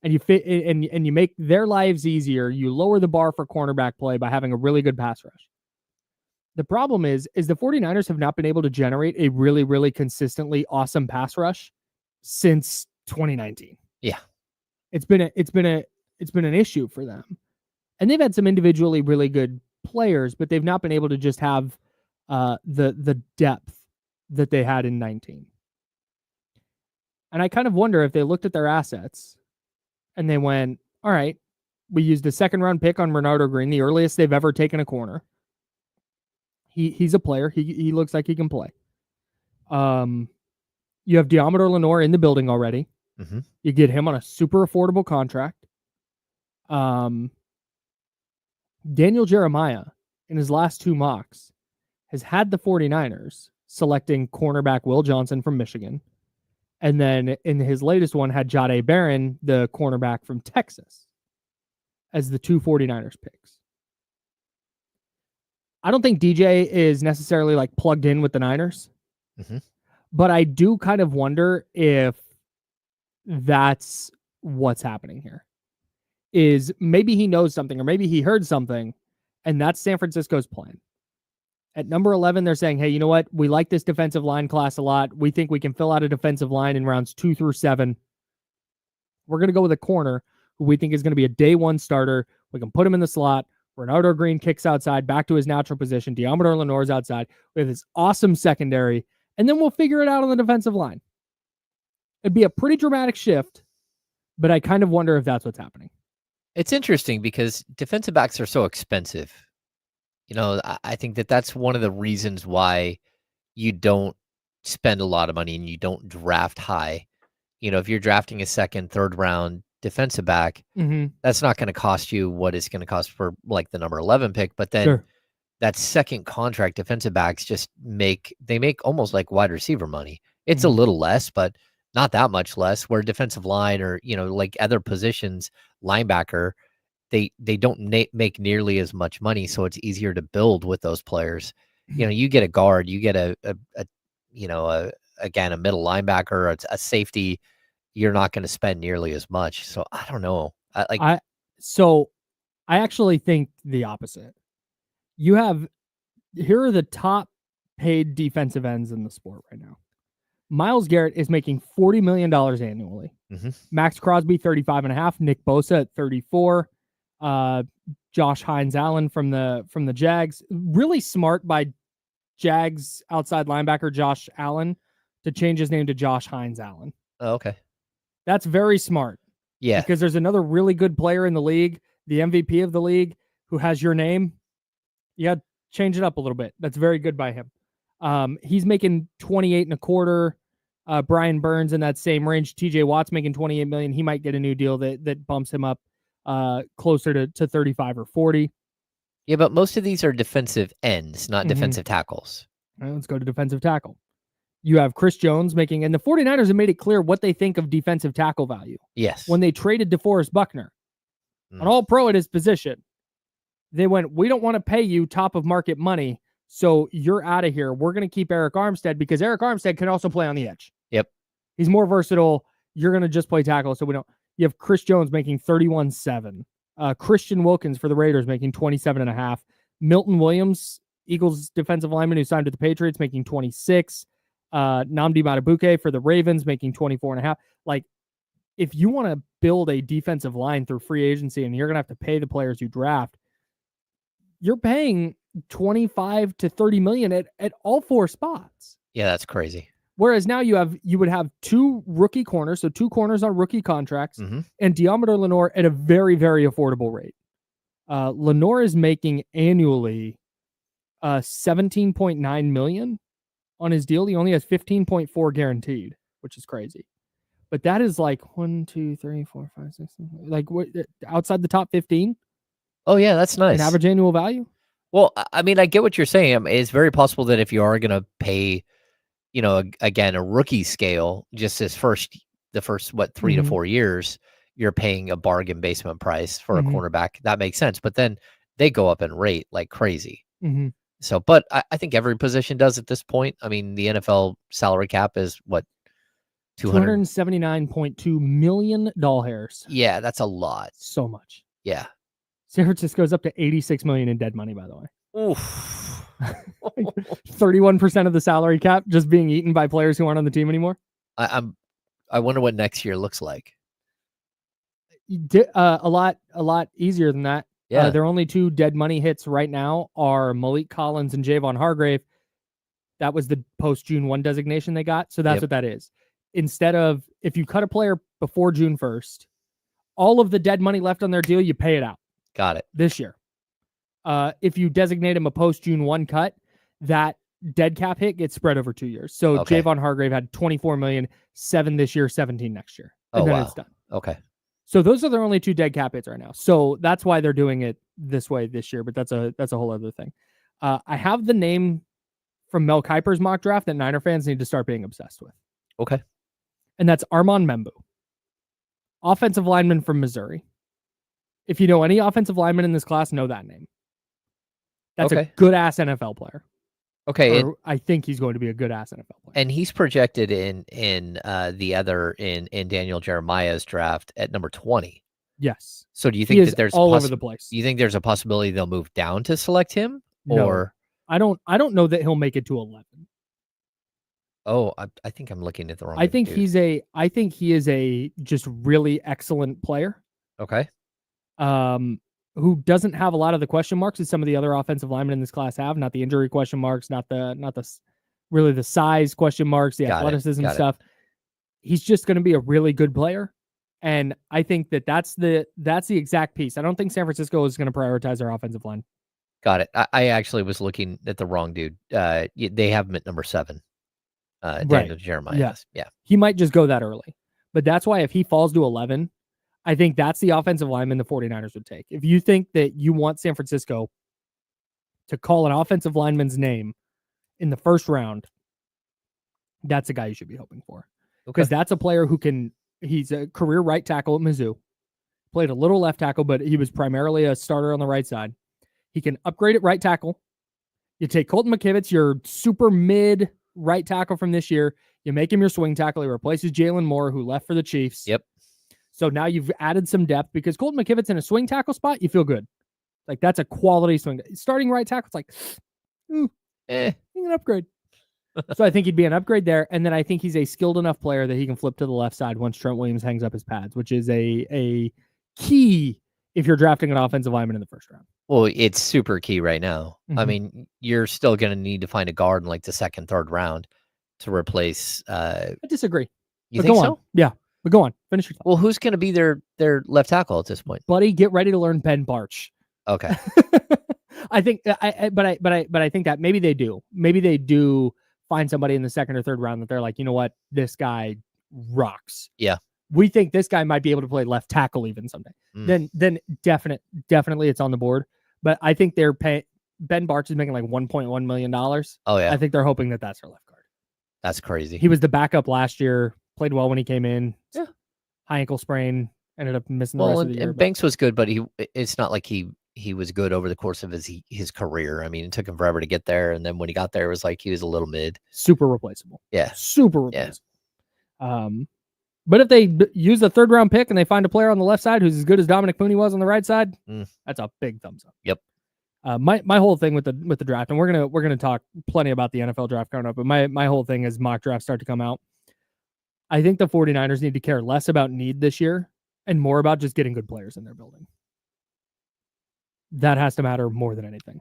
And you fit and you make their lives easier. You lower the bar for cornerback play by having a really good pass rush. The problem is the 49ers have not been able to generate a really, really consistently awesome pass rush since 2019. Yeah. It's been an issue for them. And they've had some individually really good players, but they've not been able to just have the depth that they had in 19. And I kind of wonder if they looked at their assets and they went, all right, we used a 2nd-round pick on Bernardo Green, the earliest they've ever taken a corner. He's a player. He looks like he can play. You have Diamador Lenore in the building already. Mm-hmm. You get him on a super affordable contract. Daniel Jeremiah, in his last 2 mocks, has had the 49ers selecting cornerback Will Johnson from Michigan. And then in his latest one had Jahdae Barron, the cornerback from Texas, as the 2 49ers picks. I don't think DJ is necessarily like plugged in with the Niners, but I do kind of wonder if that's what's happening here. Is maybe he knows something or maybe he heard something, and that's San Francisco's plan. At number 11, they're saying, hey, you know what? We like this defensive line class a lot. We think we can fill out a defensive line in rounds 2 through 7. We're going to go with a corner who we think is going to be a day 1 starter. We can put him in the slot. Bernardo Green kicks outside back to his natural position. Diamador Lenore's outside with his awesome secondary, and then we'll figure it out on the defensive line. It'd be a pretty dramatic shift, but I kind of wonder if that's what's happening. It's interesting because defensive backs are so expensive. You know, I think that's one of the reasons why you don't spend a lot of money and you don't draft high. You know, if you're drafting a 2nd, 3rd round defensive back, that's not going to cost you what it's going to cost for like the number 11 pick. But then that 2nd contract, defensive backs make almost like wide receiver money. It's a little less, but not that much less, where defensive line or, you know, like other positions, linebacker, they don't make nearly as much money. So it's easier to build with those players. You know, you get a guard, you get a middle linebacker, a safety, you're not going to spend nearly as much. So I don't know. I actually think the opposite. Here are the top paid defensive ends in the sport right now. Myles Garrett is making $40 million annually. Max Crosby, 35.5. Nick Bosa at 34. Josh Hines-Allen from the Jags. Really smart by Jags outside linebacker Josh Allen to change his name to Josh Hines-Allen. Oh, okay. That's very smart. Yeah. Because there's another really good player in the league, the MVP of the league, who has your name. Yeah, change it up a little bit. That's very good by him. He's making 28.25. Brian Burns in that same range. TJ Watt's making $28 million. He might get a new deal that bumps him up closer to 35 or 40. Yeah, but most of these are defensive ends, not defensive tackles. All right, let's go to defensive tackle. You have Chris Jones making, and the 49ers have made it clear what they think of defensive tackle value. Yes. When they traded DeForest Buckner, an all-pro at his position, they went, we don't want to pay you top of market money, so you're out of here. We're going to keep Eric Armstead because Eric Armstead can also play on the edge. Yep. He's more versatile. You're going to just play tackle, so we don't. You have Chris Jones making $31.7. Christian Wilkins for the Raiders making $27.5. Milton Williams, Eagles defensive lineman who signed with the Patriots, making $26. Nnamdi Madubuike for the Ravens making $24.5. Like, if you want to build a defensive line through free agency and you're going to have to pay the players you draft, you're paying $25 to $30 million at all four spots. Yeah, that's crazy. Whereas now you would have two rookie corners, so two corners on rookie contracts, and Deommodore Lenoir at a very, very affordable rate. Lenoir is making annually $17.9 million on his deal. He only has 15.4 guaranteed, which is crazy. But that is like 1, 2, 3, 4, 5, 6, 7, like what, outside the top 15. Oh yeah, that's nice. An average annual value. Well, I mean, I get what you're saying. It's very possible that if you are going to pay, again, a rookie scale, just the first 3 to 4 years, you're paying a bargain basement price for a cornerback. That makes sense. But then they go up in rate like crazy. So, but I think every position does at this point. I mean, the NFL salary cap is what? $279.2 million doll hairs. Yeah, that's a lot. So much. Yeah. San Francisco's up to $86 million in dead money, by the way. Oof. 31% of the salary cap just being eaten by players who aren't on the team anymore. I wonder what next year looks like. A lot easier than that. Yeah. Their only two dead money hits right now are Malik Collins and Javon Hargrave. That was the post June 1 designation they got. So that's what that is. Instead of, if you cut a player before June 1st, all of the dead money left on their deal, you pay it out. Got it. This year. If you designate him a post June 1 cut, that dead cap hit gets spread over 2 years. So Javon Hargrave had $24 million, 7 this year, 17 next year. And then it's done. Okay. So those are their only two dead cap hits right now. So that's why they're doing it this way this year, but that's a whole other thing. I have the name from Mel Kiper's mock draft that Niner fans need to start being obsessed with. Okay. And that's Armand Membu, offensive lineman from Missouri. If you know any offensive lineman in this class, know that name. That's a good-ass NFL player. Okay. I think he's going to be a good-ass NFL player. And he's projected in Daniel Jeremiah's draft at number 20. Yes. So do you think that there's all over the place? Do you think there's a possibility they'll move down to select him? No. Or I don't know that he'll make it to 11. Oh, I think I'm looking at the wrong. I think he is a just really excellent player. Okay. Who doesn't have a lot of the question marks that some of the other offensive linemen in this class have, not the injury question marks, not the really the size question marks, the athleticism stuff. He's just going to be a really good player. And I think that's the exact piece. I don't think San Francisco is going to prioritize their offensive line. Got it. I actually was looking at the wrong dude. They have him at number 7. Daniel Jeremiah. Yeah. He might just go that early. But that's why if he falls to 11, I think that's the offensive lineman the 49ers would take. If you think that you want San Francisco to call an offensive lineman's name in the first round, that's a guy you should be hoping for. Because that's a player he's a career right tackle at Mizzou. Played a little left tackle, but he was primarily a starter on the right side. He can upgrade at right tackle. You take Colton McKivitz, your super mid right tackle from this year. You make him your swing tackle. He replaces Jalen Moore, who left for the Chiefs. Yep. So now you've added some depth because Colton McKivitz in a swing tackle spot, you feel good. Like, that's a quality swing. Starting right tackle, it's like, you can upgrade. So I think he'd be an upgrade there. And then I think he's a skilled enough player that he can flip to the left side once Trent Williams hangs up his pads, which is a key if you're drafting an offensive lineman in the first round. Well, it's super key right now. I mean, you're still going to need to find a guard in like the second, third round to replace. I disagree. You think so? Yeah. But go on. Finish your thought. Well, who's going to be their left tackle at this point? Buddy, get ready to learn Ben Barch. Okay. I think, but I think that maybe they do. Maybe they do find somebody in the second or third round that they're like, you know what, this guy rocks. Yeah. We think this guy might be able to play left tackle even someday. Then definitely it's on the board. But I think they're paying. Ben Barch is making like $1.1 million. Oh yeah. I think they're hoping that that's their left guard. That's crazy. He was the backup last year. Played well when he came in. Yeah. High ankle sprain. Ended up missing the rest of the year. And Banks was good, but it's not like he was good over the course of his career. I mean, it took him forever to get there, and then when he got there, it was like he was a little mid. Super replaceable. Yeah. Super replaceable. But if they use the third round pick and they find a player on the left side who's as good as Dominic Mooney was on the right side, that's a big thumbs up. Yep. My whole thing with the draft, and we're gonna talk plenty about the NFL draft coming up, but my whole thing is mock drafts start to come out. I think the 49ers need to care less about need this year and more about just getting good players in their building. That has to matter more than anything.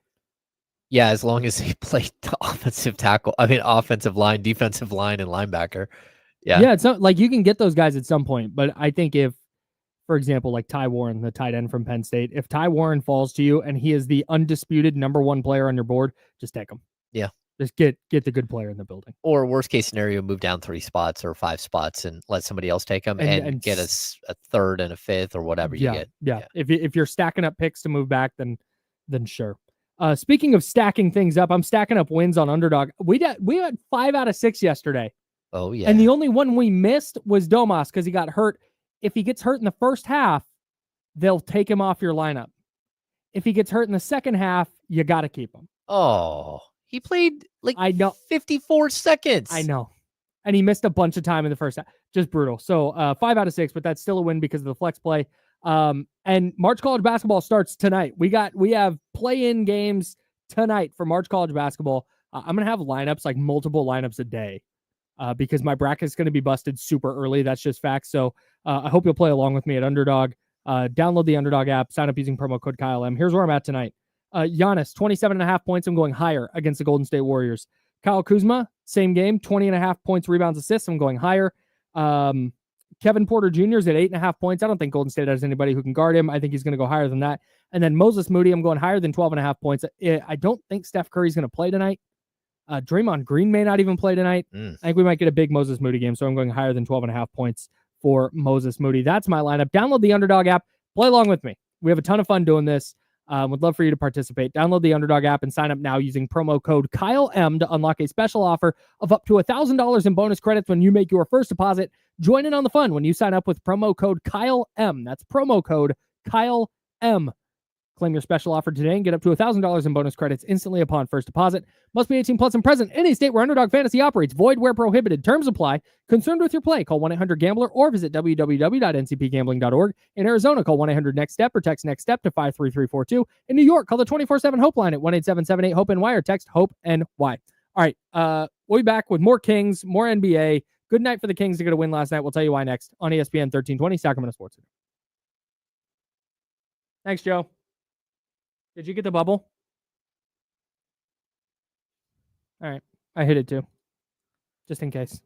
Yeah, as long as they play the offensive line, defensive line, and linebacker. Yeah, it's not like you can get those guys at some point, but I think if, for example, like Ty Warren, the tight end from Penn State, if Ty Warren falls to you and he is the undisputed number one player on your board, just take him. Yeah. Just get the good player in the building. Or worst case scenario, move down 3 spots or 5 spots and let somebody else take them and get a third and a fifth or whatever you get. Yeah. If you're stacking up picks to move back, then sure. Speaking of stacking things up, I'm stacking up wins on Underdog. We had 5 out of 6 yesterday. Oh yeah. And the only one we missed was Domas because he got hurt. If he gets hurt in the first half, they'll take him off your lineup. If he gets hurt in the second half, you got to keep him. Oh, he played like I know 54 seconds. I know. And he missed a bunch of time in the first half. Just brutal. So 5 out of 6, but that's still a win because of the flex play. And March College basketball starts tonight. We have play-in games tonight for March College basketball. I'm going to have lineups, like multiple lineups a day. Because my bracket's going to be busted super early. That's just facts. So I hope you'll play along with me at Underdog. Download the Underdog app. Sign up using promo code KyleM. Here's where I'm at tonight. Giannis, 27.5 points. I'm going higher against the Golden State Warriors. Kyle Kuzma, same game, 20.5 points, rebounds, assists. I'm going higher. Kevin Porter Jr. is at 8.5 points. I don't think Golden State has anybody who can guard him. I think he's going to go higher than that. And then Moses Moody, I'm going higher than 12.5 points. I don't think Steph Curry's going to play tonight. Draymond Green may not even play tonight. I think we might get a big Moses Moody game, so I'm going higher than 12.5 points for Moses Moody. That's my lineup. Download the Underdog app. Play along with me. We have a ton of fun doing this. Would love for you to participate. Download the Underdog app and sign up now using promo code KyleM to unlock a special offer of up to $1,000 in bonus credits when you make your first deposit. Join in on the fun when you sign up with promo code KyleM. That's promo code KyleM. Claim your special offer today and get up to $1,000 in bonus credits instantly upon first deposit. Must be 18 plus and present in a state where Underdog Fantasy operates. Void where prohibited. Terms apply. Concerned with your play? Call 1-800-GAMBLER or visit www.ncpgambling.org. In Arizona, call 1-800-NEXT-STEP or text NEXT-STEP to 53342. In New York, call the 24/7 Hope line at 1-877-8-HOPE-NY or text HOPE-NY. All right, we'll be back with more Kings, more NBA. Good night for the Kings to get a win last night. We'll tell you why next on ESPN 1320 Sacramento Sports. Thanks, Joe. Did you get the bubble? All right. I hit it too. Just in case.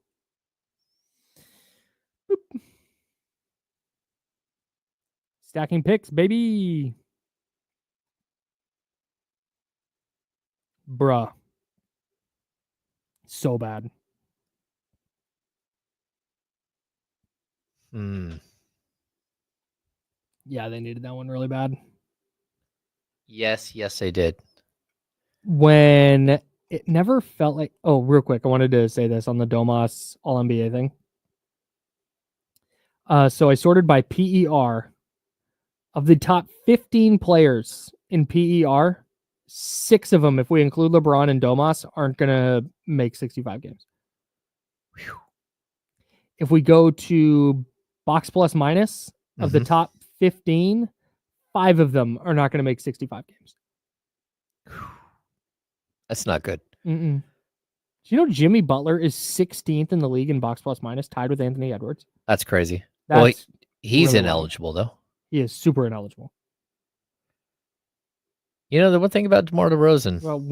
Boop. Stacking picks, baby. Bruh. So bad. Yeah, they needed that one really bad. Yes, they did. When it never felt like... Oh, real quick, I wanted to say this on the Domas All-NBA thing. So I sorted by PER. Of the top 15 players in PER, 6 of them, if we include LeBron and Domas, aren't going to make 65 games. Whew. If we go to box plus minus, of the top 15... 5 of them are not going to make 65 games. That's not good. Do you know Jimmy Butler is 16th in the league in box plus minus, tied with Anthony Edwards? That's crazy. That's he's really ineligible, though. He is super ineligible. You know, the one thing about DeMar DeRozan. Well,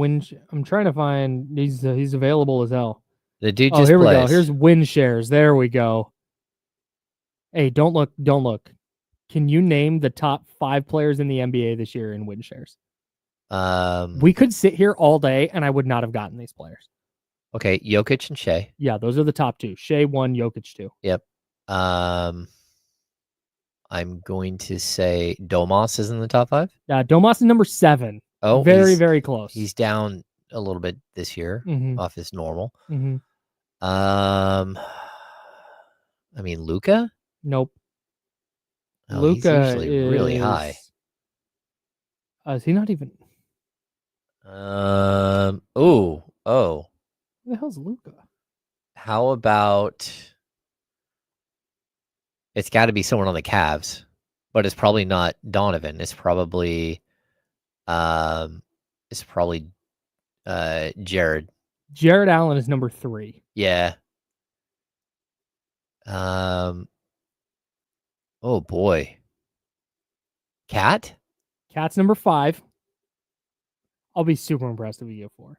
I'm trying to find, he's available as hell. The dude just here plays. We go. Here's win shares. There we go. Hey, don't look. Can you name the top 5 players in the NBA this year in win shares? We could sit here all day and I would not have gotten these players. Okay, Jokic and Shea. Yeah, those are the top two. Shea 1, Jokic 2. Yep. I'm going to say Domas is in the top 5. Domas is number 7. Oh, very, very close. He's down a little bit this year off his normal. I mean, Luka? Nope. Oh, Luka he's usually really high. Is he not even? Who the hell's Luka? How about? It's got to be someone on the Cavs, but it's probably not Donovan. It's probably, Jared. Jared Allen is number 3. Yeah. Oh boy. Cat's number 5. I'll be super impressed if you get 4.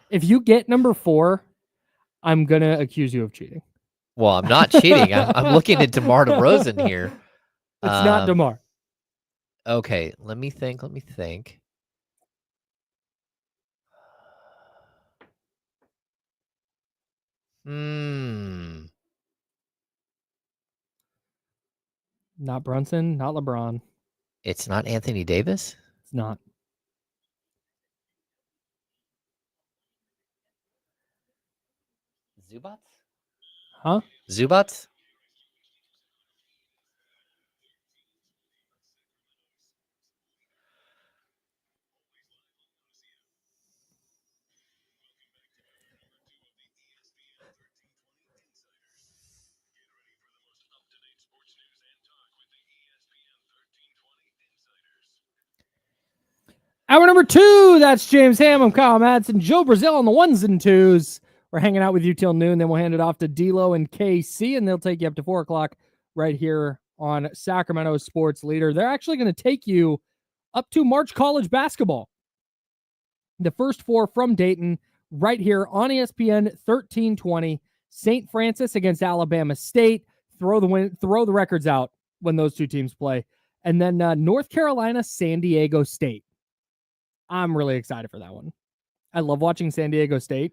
If you get number 4, I'm gonna accuse you of cheating. Well, I'm not cheating. I'm looking at DeMar DeRozan here. It's not DeMar. Okay, let me think. Not Brunson, not LeBron. It's not Anthony Davis? It's not. Zubats? Huh? Zubats? Hour number 2, that's James Ham. I'm Kyle Madsen. Joe Brazil on the 1s and 2s. We're hanging out with you till noon. Then we'll hand it off to D-Lo and KC, and they'll take you up to 4 o'clock right here on Sacramento Sports Leader. They're actually going to take you up to March College basketball. The first 4 from Dayton right here on ESPN 1320. St. Francis against Alabama State. Throw the records out when those two teams play. And then North Carolina, San Diego State. I'm really excited for that one. I love watching San Diego State,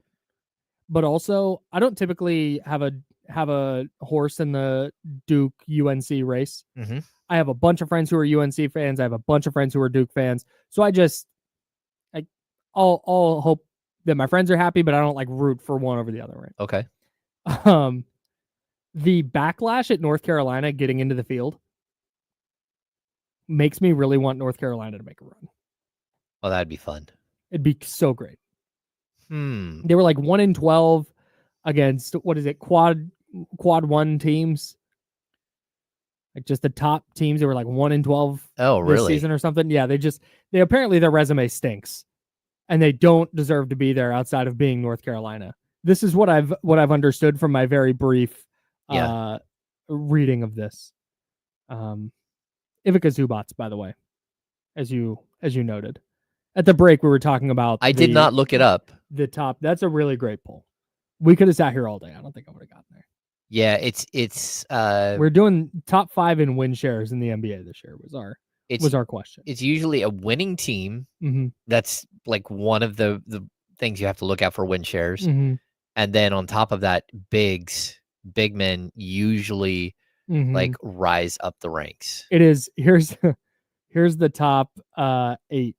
but also I don't typically have a horse in the Duke UNC race. I have a bunch of friends who are UNC fans. I have a bunch of friends who are Duke fans. So I'll hope that my friends are happy, but I don't like root for one over the other. Right? Okay. The backlash at North Carolina getting into the field makes me really want North Carolina to make a run. Oh, that'd be fun. It'd be so great. They were like 1-12 against quad 1 teams, like just the top teams. They were like 1-12 this season or something. Yeah, they apparently their resume stinks, and they don't deserve to be there outside of being North Carolina. This is what I've understood from my very brief reading of this. Ivica Zubats, by the way, as you noted. At the break, we were talking about. I did not look it up. The top. That's a really great poll. We could have sat here all day. I don't think I would have gotten there. Yeah, it's. We're doing top 5 in win shares in the NBA this year. Was our question. It's usually a winning team. That's like one of the things you have to look at for win shares, and then on top of that, big men usually like rise up the ranks. It is here's the top 8.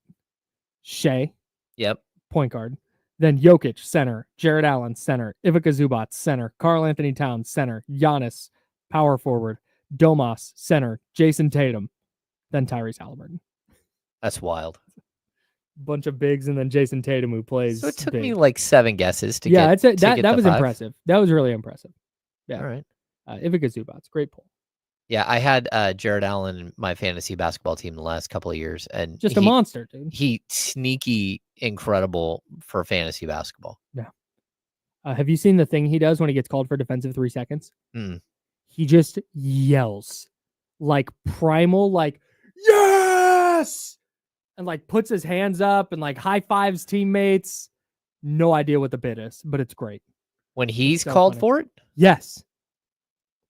Shea, yep, point guard. Then Jokic, center. Jared Allen, center. Ivica Zubats, center. Karl Anthony Towns, center. Giannis, power forward. Domas, center. Jason Tatum, then Tyrese Halliburton. That's wild. Bunch of bigs, and then Jason Tatum, who plays. So it took big. me like 7 guesses to get. Yeah, that was 5. impressive. That was really impressive. Yeah. All right. Ivica Zubats, great poll. Yeah, I had Jared Allen in my fantasy basketball team the last couple of years, and just a monster, dude. He sneaky incredible for fantasy basketball. Yeah. Have you seen the thing he does when he gets called for defensive 3 seconds? He just yells like primal, like yes, and like puts his hands up and like high fives teammates. No idea what the bid is, but it's great. When he's called for it? Yes.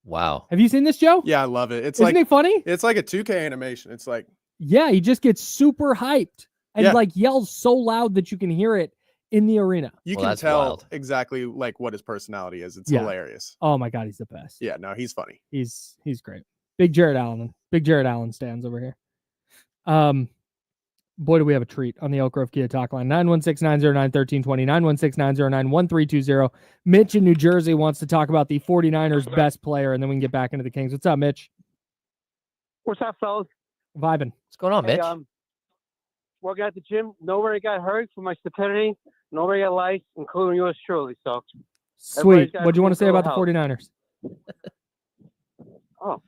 Wow. Have you seen this, Joe? Yeah, I love it. Isn't it funny? It's like a 2K animation. It's like, yeah, he just gets super hyped and like yells so loud that you can hear it in the arena. You Well, can that's tell wild. exactly like what his personality is. It's Yeah. hilarious. Oh my God, he's the best. Yeah, no, he's funny. He's great. Big Jared Allen stands over here. Boy, do we have a treat on the Elk Grove Kia talk line. 916-909-1320, 916-909-1320. Mitch in New Jersey wants to talk about the 49ers best player, and then we can get back into the Kings. What's up, Mitch? What's up, fellas? Vibing. What's going on, Mitch? Working at the gym. Nobody got hurt for my stupidity. Nobody got lice, including yours truly. So, Sweet. got What do you want to say about the health. 49ers? Oh,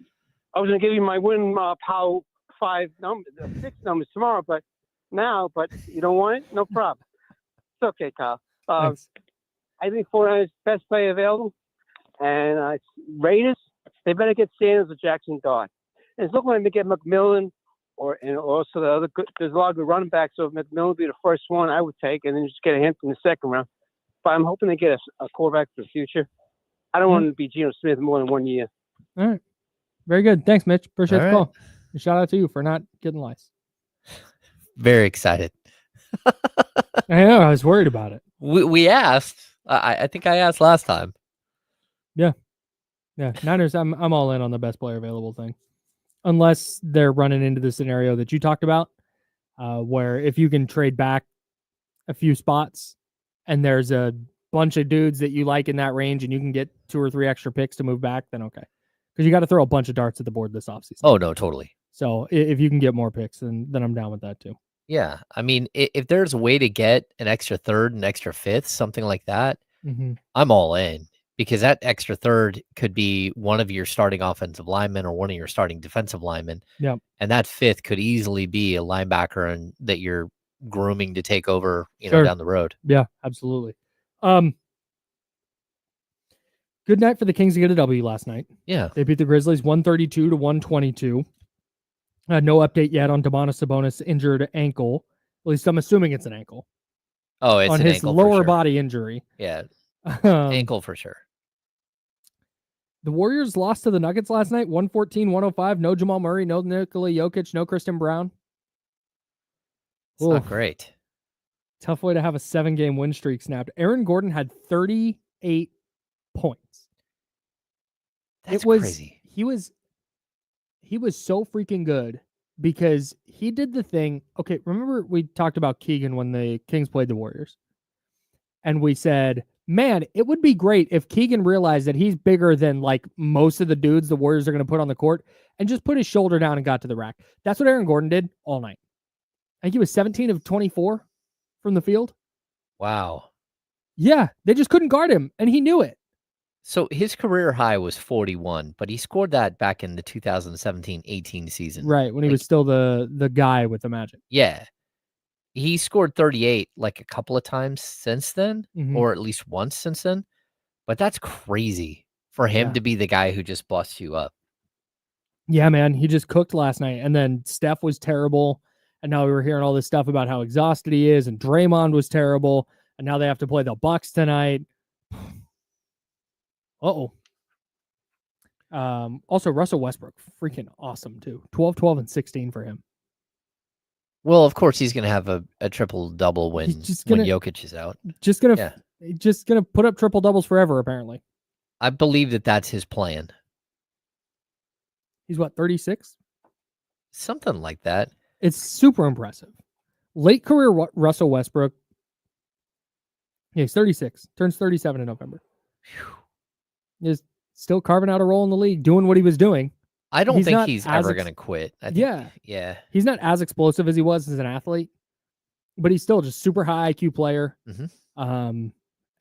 I was going to give you my win power 6 numbers tomorrow, but you don't want it? No problem. It's okay, Kyle. Thanks. I think 49ers best player available, and Raiders, they better get Sanders or Jackson Dart. And it's looking like they get McMillan, and also the other. There's a lot of good running backs, so McMillan would be the first one I would take, and then just get a hint in the second round. But I'm hoping they get a quarterback for the future. I don't want to be Geno Smith more than 1 year. All right. Very good. Thanks, Mitch. Appreciate All the right. call. And shout out to you for not getting lice. Very excited. I know. I was worried about it. We asked. I think I asked last time. Yeah, Niners, I'm all in on the best player available thing. Unless they're running into the scenario that you talked about, where if you can trade back a few spots and there's a bunch of dudes that you like in that range and you can get 2 or 3 extra picks to move back, then okay. Because you got to throw a bunch of darts at the board this offseason. Oh, no, totally. So if you can get more picks, then I'm down with that too. Yeah. I mean, if there's a way to get an extra third, an extra fifth, something like that, I'm all in. Because that extra third could be one of your starting offensive linemen or one of your starting defensive linemen. Yep. And that fifth could easily be a linebacker and that you're grooming to take over, you know, Sure. down the road. Yeah, absolutely. Good night for the Kings to get a W last night. Yeah. They beat the Grizzlies 132-122. No update yet on Domantas Sabonis' injured ankle. At least I'm assuming it's an ankle. Oh, it's on an his ankle for lower sure. body injury. Yeah. Um, Ankle for sure. The Warriors lost to the Nuggets last night, 114-105. No Jamal Murray, no Nikola Jokic, no Christian Brown. It's not great. Tough way to have a 7-game win streak snapped. Aaron Gordon had 38 points. That's crazy. He was so freaking good because he did the thing. Okay, remember we talked about Keegan when the Kings played the Warriors? And we said, man, it would be great if Keegan realized that he's bigger than like most of the dudes the Warriors are going to put on the court and just put his shoulder down and got to the rack. That's what Aaron Gordon did all night. I think he was 17 of 24 from the field. Wow. Yeah, they just couldn't guard him, and he knew it. So his career high was 41, but he scored that back in the 2017-18 season. Right, when he was still the guy with the Magic. Yeah. He scored 38 like a couple of times since then, or at least once since then. But that's crazy for him to be the guy who just busts you up. Yeah, man, he just cooked last night. And then Steph was terrible. And now we were hearing all this stuff about how exhausted he is. And Draymond was terrible. And now they have to play the Bucks tonight. Uh-oh. Also, Russell Westbrook, freaking awesome, too. 12, 12, and 16 for him. Well, of course, he's going to have a triple-double when Jokic is out. Just gonna put up triple-doubles forever, apparently. I believe that that's his plan. He's what, 36? Something like that. It's super impressive. Late career Russell Westbrook. Yeah, he's 36. Turns 37 in November. He's still carving out a role in the league, doing what he was doing. I don't think he's ever going to quit. I think, yeah. He's not as explosive as he was as an athlete, but he's still just super high IQ player. And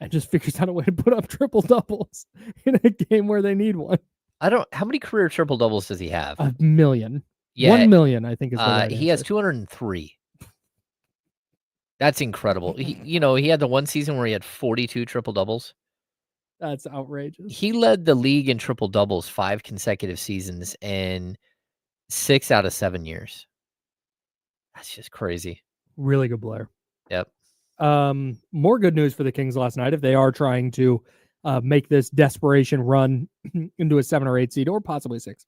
just figures out a way to put up triple doubles in a game where they need one. How many career triple doubles does he have? 1 million. Yeah. 1 million, I think is the right he has 203. That's incredible. He had the one season where he had 42 triple doubles. That's outrageous. He led the league in triple doubles 5 consecutive seasons and 6 out of 7 years. That's just crazy. Really good player. Yep. More good news for the Kings last night if they are trying to make this desperation run into a 7 or 8 seed or possibly 6.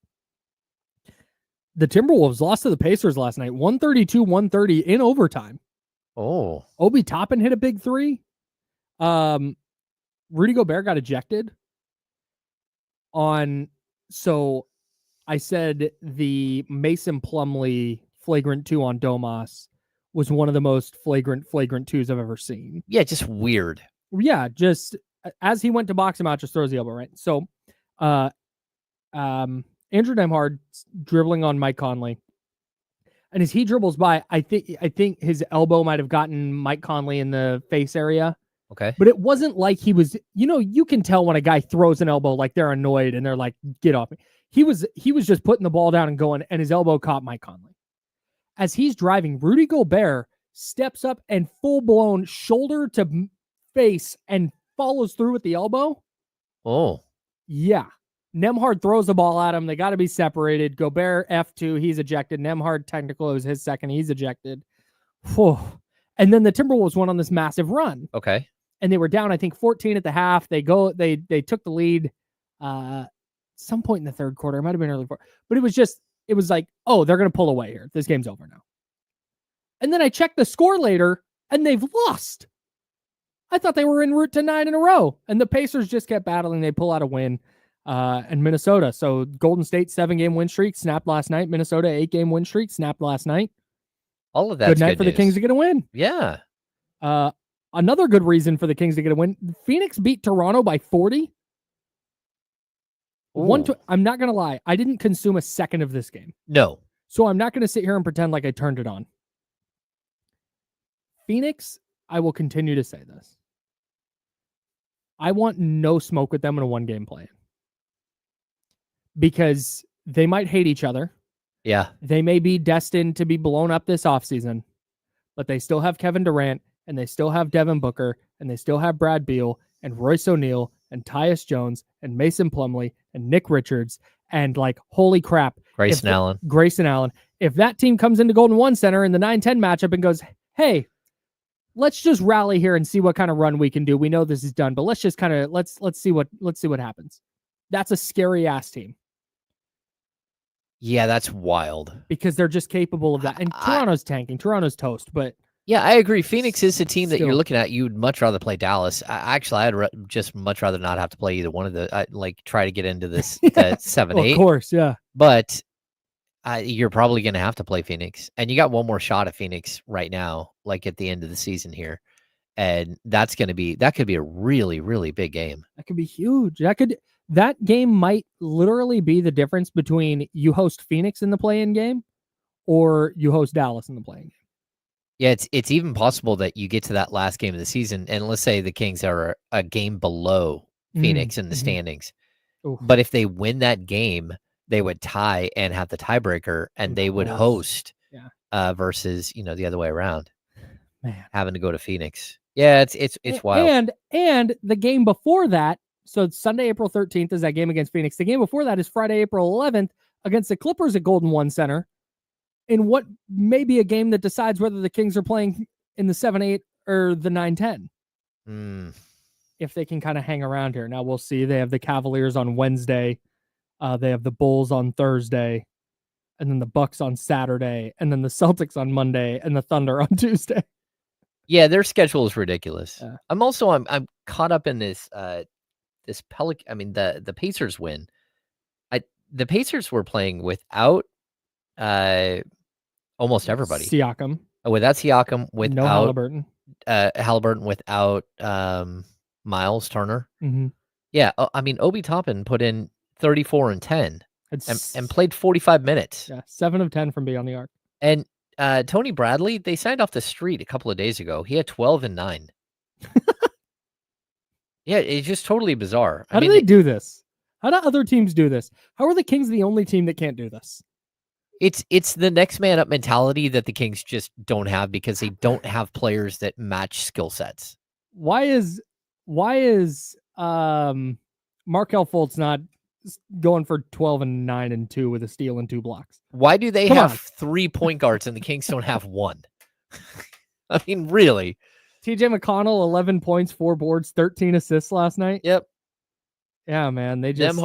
The Timberwolves lost to the Pacers last night, 132-130 in overtime. Oh, Obi Toppin hit a big three. Rudy Gobert got ejected so I said the Mason Plumlee flagrant 2 on Domas was one of the most flagrant 2s I've ever seen. yeah, just weird. Yeah, just as he went to box him out, just throws the elbow, right? So Andrew Nembhard dribbling on Mike Conley. And as he dribbles by, I think his elbow might have gotten Mike Conley in the face area. Okay. But it wasn't like he was, you can tell when a guy throws an elbow, like they're annoyed and they're like, get off me. He was just putting the ball down and going, and his elbow caught Mike Conley. As he's driving, Rudy Gobert steps up and full-blown shoulder to face and follows through with the elbow. Oh. Yeah. Nembhard throws the ball at him. They got to be separated. Gobert F2, he's ejected. Nembhard technical, it was his second. He's ejected. Whew. And then the Timberwolves went on this massive run. Okay. And they were down, I think, 14 at the half. They took the lead some point in the third quarter. It might have been early fourth. But it was like, oh, they're going to pull away here. This game's over now. And then I checked the score later, and they've lost. I thought they were en route to 9 in a row. And the Pacers just kept battling. They pull out a win. And Minnesota. So Golden State 7-game win streak snapped last night. Minnesota 8-game win streak snapped last night. All of that. Good night for the Kings to get a win. Yeah. Another good reason for the Kings to get a win. Phoenix beat Toronto by 40. I'm not going to lie. I didn't consume a second of this game. No. So I'm not going to sit here and pretend like I turned it on. Phoenix, I will continue to say this. I want no smoke with them in a one-game play. Because they might hate each other. Yeah. They may be destined to be blown up this offseason, but they still have Kevin Durant, and they still have Devin Booker, and they still have Brad Beal, and Royce O'Neal, and Tyus Jones, and Mason Plumlee, and Nick Richards, and like, holy crap. Grayson Allen. If that team comes into Golden One Center in the 9-10 matchup and goes, hey, let's just rally here and see what kind of run we can do. We know this is done, but let's just kind of let's see what happens. That's a scary ass team. Yeah, that's wild. Because they're just capable of that. And Toronto's tanking. Toronto's toast, but yeah, I agree. Phoenix is the team that Still. you're looking at. You'd much rather play Dallas. I'd just much rather not have to play either one of the. Try to get into this 7-8. Of course, yeah. But you're probably going to have to play Phoenix, and you got one more shot at Phoenix right now, like at the end of the season here, and that could be a really, really big game. That could be huge. That game might literally be the difference between you host Phoenix in the play-in game or you host Dallas in the play-in game. Yeah, it's even possible that you get to that last game of the season, and let's say the Kings are a game below Phoenix in the standings. Oof. But if they win that game, they would tie and have the tiebreaker, and they would host versus, the other way around. Man. Having to go to Phoenix. Yeah, it's wild. And the game before that, so Sunday, April 13th is that game against Phoenix. The game before that is Friday, April 11th against the Clippers at Golden One Center in what may be a game that decides whether the Kings are playing in the 7-8 or the 9-10. If they can kind of hang around here. Now we'll see. They have the Cavaliers on Wednesday. They have the Bulls on Thursday, and then the Bucks on Saturday, and then the Celtics on Monday, and the Thunder on Tuesday. Yeah, their schedule is ridiculous. Yeah. I'm caught up in this the Pacers win. The Pacers were playing without almost everybody. Siakam. Without Siakam, without no Halliburton. Halliburton, without Miles Turner. Mm-hmm. Yeah, Obi Toppin put in 34 and 10 and played 45 minutes. Yeah, 7 of 10 from beyond the arc. And Tony Bradley, they signed off the street a couple of days ago. He had 12 and 9. Yeah, it's just totally bizarre. How do they do this? How do other teams do this? How are the Kings the only team that can't do this? It's the next man up mentality that the Kings just don't have because they don't have players that match skill sets. Why is Markelle Fultz not going for 12 and 9 and 2 with a steal and 2 blocks? Why do they have 3 point guards and the Kings don't have one? I mean, really? TJ McConnell, 11 points, 4 boards, 13 assists last night. Yep. Yeah, man. They just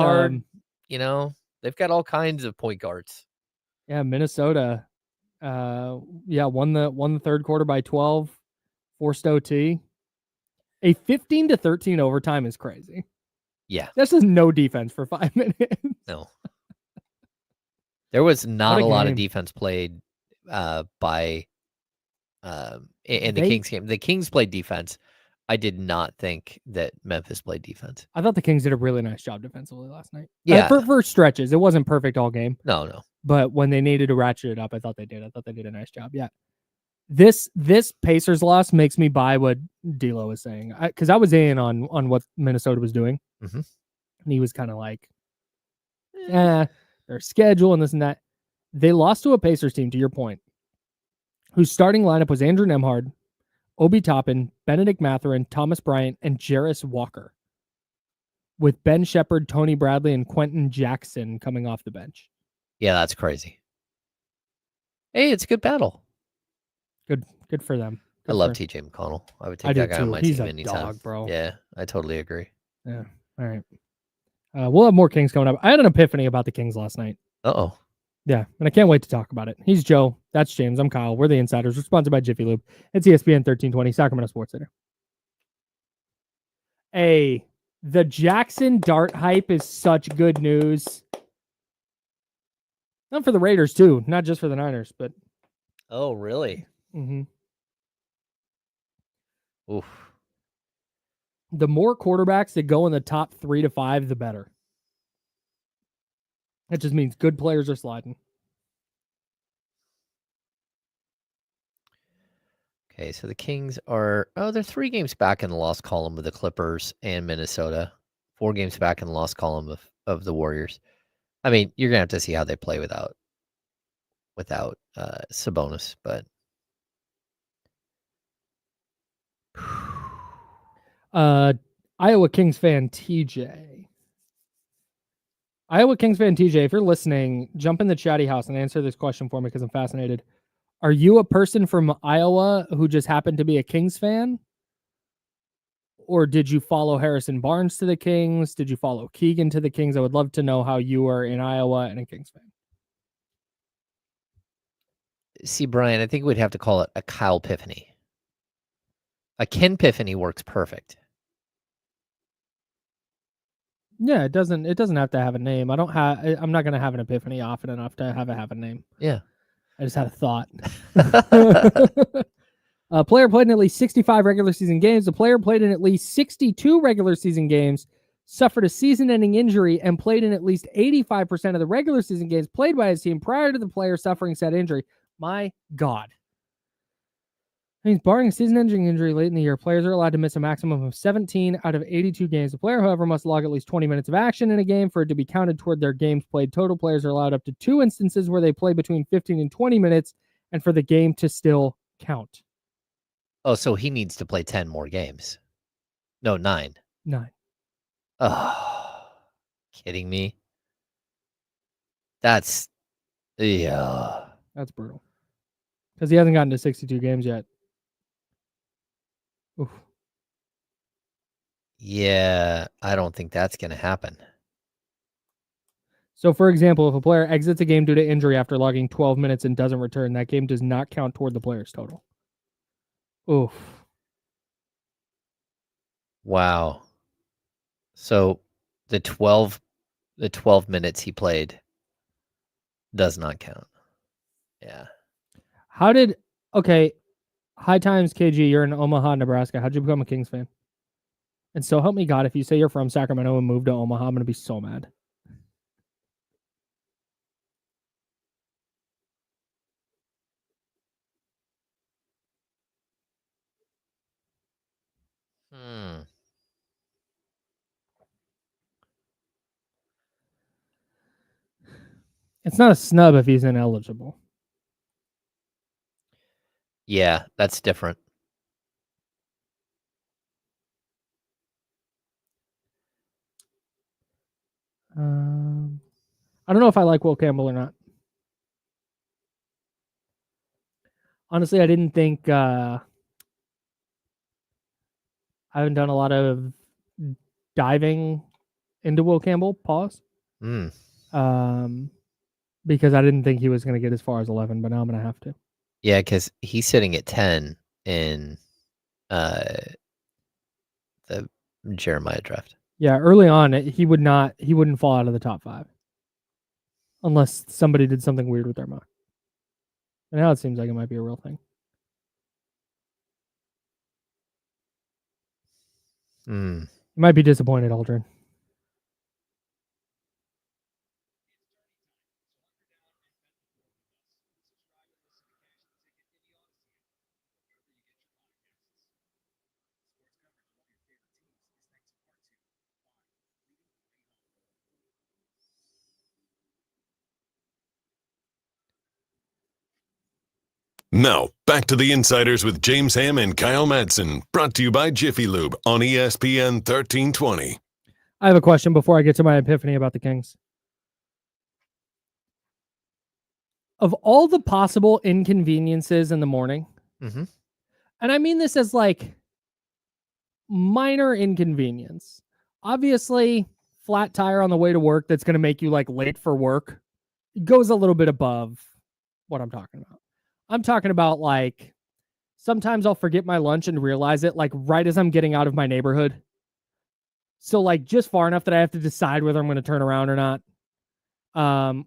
they've got all kinds of point guards. Yeah, Minnesota. Won the third quarter by 12. forced OT. A 15-13 overtime is crazy. Yeah. This is no defense for 5 minutes. No. There was not a lot of game. defense played by in the They- Kings game. The Kings played defense. I did not think that Memphis played defense. I thought the Kings did a really nice job defensively last night. Yeah. For stretches. It wasn't perfect all game. No. But when they needed to ratchet it up, I thought they did. I thought they did a nice job. Yeah. This Pacers loss makes me buy what D'Lo was saying. Because I was in on what Minnesota was doing. Mhm. And he was kind of like, their schedule and this and that. They lost to a Pacers team, to your point, whose starting lineup was Andrew Nembhard, Obi Toppin, Benedict Mathurin, Thomas Bryant, and Jarris Walker, with Ben Shepherd, Tony Bradley, and Quentin Jackson coming off the bench. Yeah, that's crazy. Hey, it's a good battle. Good for them. I love TJ McConnell. I would take that guy on my He's team a anytime. dog, bro. Yeah, I totally agree. Yeah. All right. We'll have more Kings coming up. I had an epiphany about the Kings last night. Uh-oh. Yeah, and I can't wait to talk about it. He's Joe. That's James. I'm Kyle. We're the Insiders. We're sponsored by Jiffy Lube. It's ESPN 1320, Sacramento Sports Center. Hey, the Jackson Dart hype is such good news. Not for the Raiders, too. Not just for the Niners, but... Oh, really? Mm-hmm. Oof. The more quarterbacks that go in the top 3 to 5, the better. That just means good players are sliding. Okay, so the Kings are, they're 3 games back in the loss column of the Clippers and Minnesota. 4 games back in the loss column of the Warriors. I mean, you're going to have to see how they play without Sabonis, but... Iowa Kings fan TJ. Iowa Kings fan TJ, if you're listening, jump in the chatty house and answer this question for me because I'm fascinated. Are you a person from Iowa who just happened to be a Kings fan? Or did you follow Harrison Barnes to the Kings? Did you follow Keegan to the Kings? I would love to know how you are in Iowa and a Kings fan. See, Brian, I think we'd have to call it a Kyle Piffany. A Ken Piffany works perfect. Yeah, it doesn't have to have a name. I'm not going to have an epiphany often enough to have a name. Yeah. I just had a thought. A player played in at least 65 regular season games. The player played in at least 62 regular season games, suffered a season-ending injury, and played in at least 85% of the regular season games played by his team prior to the player suffering said injury. My God. That means barring a season-ending injury late in the year, players are allowed to miss a maximum of 17 out of 82 games. The player, however, must log at least 20 minutes of action in a game for it to be counted toward their games played total. Players are allowed up to 2 instances where they play between 15 and 20 minutes and for the game to still count. Oh, so he needs to play 10 more games. No, 9. 9. Oh, kidding me? That's brutal. Because he hasn't gotten to 62 games yet. Oof. Yeah, I don't think that's going to happen. So, for example, if a player exits a game due to injury after logging 12 minutes and doesn't return, that game does not count toward the player's total. Oof. Wow. So the 12 minutes he played does not count. Yeah. High Times KG, you're in Omaha, Nebraska. How'd you become a Kings fan? And so help me God, if you say you're from Sacramento and moved to Omaha, I'm going to be so mad. It's not a snub if he's ineligible. Yeah, that's different. I don't know if I like Will Campbell or not. Honestly, I didn't think I haven't done a lot of diving into Will Campbell. Pause. Because I didn't think he was going to get as far as 11, but now I'm going to have to. Yeah, because he's sitting at 10 in the Jeremiah draft. Yeah, early on, he wouldn't fall out of the top 5 unless somebody did something weird with their mock. And now it seems like it might be a real thing. You might be disappointed, Aldrin. Now, back to the Insiders with James Ham and Kyle Madsen, brought to you by Jiffy Lube on ESPN 1320. I have a question before I get to my epiphany about the Kings. Of all the possible inconveniences in the morning, and I mean this as like minor inconvenience. Obviously, flat tire on the way to work that's going to make you like late for work. It goes a little bit above what I'm talking about. I'm talking about like sometimes I'll forget my lunch and realize it like right as I'm getting out of my neighborhood. So like just far enough that I have to decide whether I'm going to turn around or not.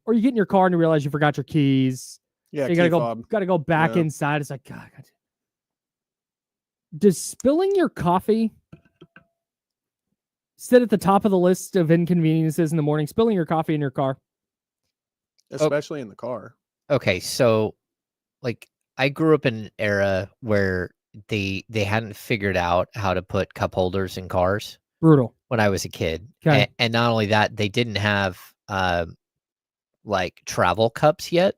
Or you get in your car and you realize you forgot your keys. Yeah, so you gotta go back inside. It's like, God. Does spilling your coffee sit at the top of the list of inconveniences in the morning? Spilling your coffee in your car, especially in the car. Okay, so like I grew up in an era where they hadn't figured out how to put cup holders in cars. Brutal. When I was a kid. Okay. And not only that, they didn't have like travel cups yet.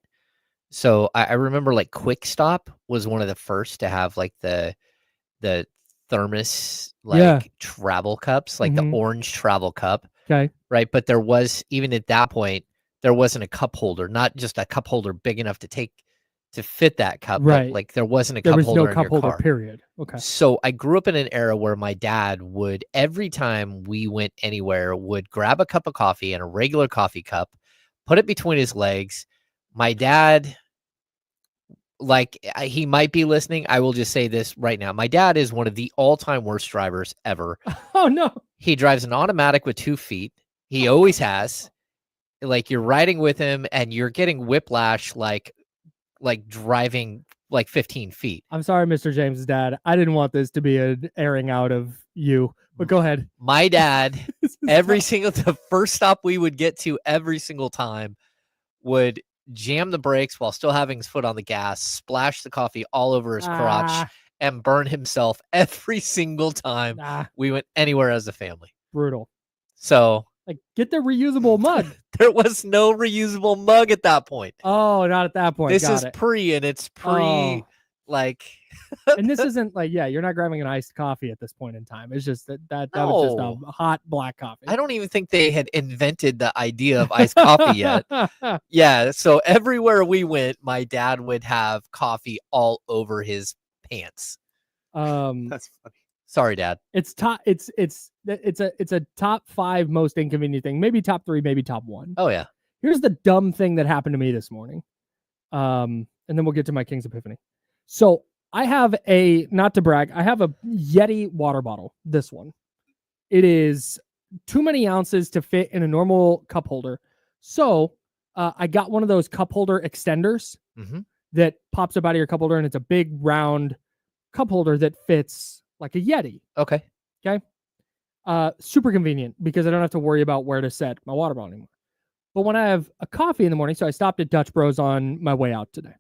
So I remember like Quick Stop was one of the first to have like the thermos travel cups, like the orange travel cup. Okay. Right. But there was, even at that point, there wasn't a cup holder, not just a cup holder big enough to fit that cup. Right. But like there wasn't a cup holder. There was no cup in your holder, car. period. Okay. So I grew up in an era where my dad would, every time we went anywhere, would grab a cup of coffee and a regular coffee cup, put it between his legs. My dad, like, he might be listening. I will just say this right now. My dad is one of the all-time worst drivers ever. Oh, no. He drives an automatic with 2 feet. He always has. Like, you're riding with him and you're getting whiplash like driving like 15 feet. I'm sorry, Mr. James' dad. I didn't want this to be an airing out of you, but go ahead. My dad, the first stop we would get to every single time would jam the brakes while still having his foot on the gas, splash the coffee all over his crotch, and burn himself every single time we went anywhere as a family. Brutal. So, like, get the reusable mug. There was no reusable mug at that point. Oh, not at that point. This is pre, and it's pre, like. And this isn't like, you're not grabbing an iced coffee at this point in time. It's just that was just a hot black coffee. I don't even think they had invented the idea of iced coffee yet. Yeah, so everywhere we went, my dad would have coffee all over his pants. That's funny. Sorry, Dad. It's a top 5 most inconvenient thing. Maybe top 3, maybe top 1. Oh yeah. Here's the dumb thing that happened to me this morning. And then we'll get to my King's Epiphany. So I have not to brag, I have a Yeti water bottle. This one. It is too many ounces to fit in a normal cup holder. So I got one of those cup holder extenders that pops up out of your cup holder, and it's a big round cup holder that fits like a Yeti. Okay. Super convenient because I don't have to worry about where to set my water bottle anymore. But when I have a coffee in the morning, so I stopped at Dutch Bros on my way out today.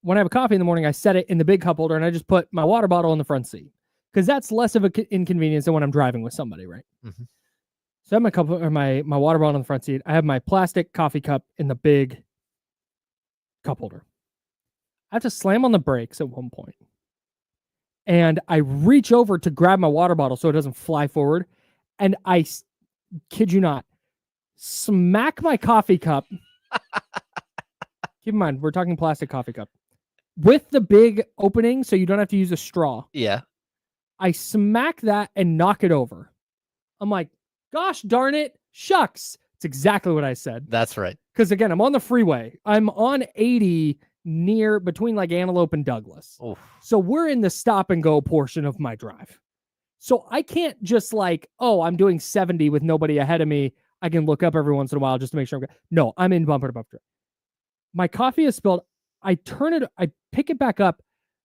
When I have a coffee in the morning, I set it in the big cup holder and I just put my water bottle in the front seat because that's less of an inconvenience than when I'm driving with somebody, right? So I have my cup or my water bottle in the front seat. I have my plastic coffee cup in the big cup holder. I have to slam on the brakes at one point. And I reach over to grab my water bottle so it doesn't fly forward. And I kid you not, smack my coffee cup. Keep in mind, we're talking plastic coffee cup with the big opening so you don't have to use a straw. Yeah. I smack that and knock it over. I'm like, gosh darn it. Shucks. It's exactly what I said. That's right. Because again, I'm on the freeway. I'm on 80 near between like Antelope and Douglas. Oof. So we're in the stop and go portion of my drive. So I can't just like, oh, I'm doing 70 with nobody ahead of me. I can look up every once in a while just to make sure I'm good. No, I'm in bumper to bumper. My coffee is spilled. I pick it back up.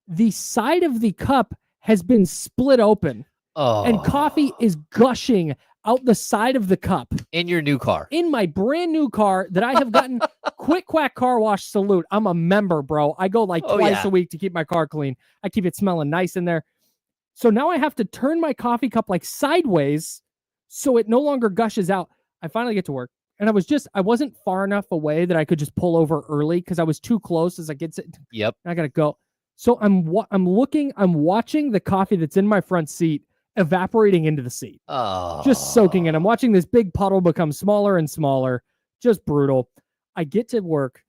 The side of the cup has been split open. Oh. And coffee is gushing out the side of the cup. In your new car. In my brand new car that I have gotten Quick Quack Car Wash salute. I'm a member, bro. I go like twice a week to keep my car clean. I keep it smelling nice in there. So now I have to turn my coffee cup like sideways so it no longer gushes out. I finally get to work. And I wasn't far enough away that I could just pull over early because I was too close as I get to. Yep. I got to go. So I'm watching the coffee that's in my front seat evaporating into the seat. Oh. Just soaking in. I'm watching this big puddle become smaller and smaller. Just brutal. I get to work.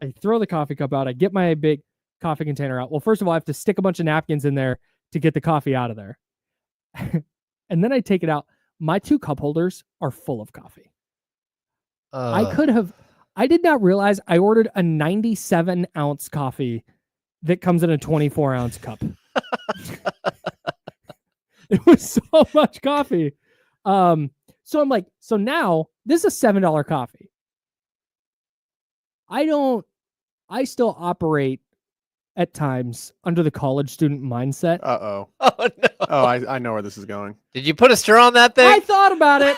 I throw the coffee cup out. I get my big coffee container out. Well, first of all, I have to stick a bunch of napkins in there to get the coffee out of there. And then I take it out. My 2 cup holders are full of coffee. I did not realize I ordered a 97-ounce coffee that comes in a 24-ounce cup. It was so much coffee. So I'm like, so now this is a $7 coffee. I still operate at times under the college student mindset. Uh-oh. Oh, no. Oh, I know where this is going. Did you put a straw on that thing? I thought about it.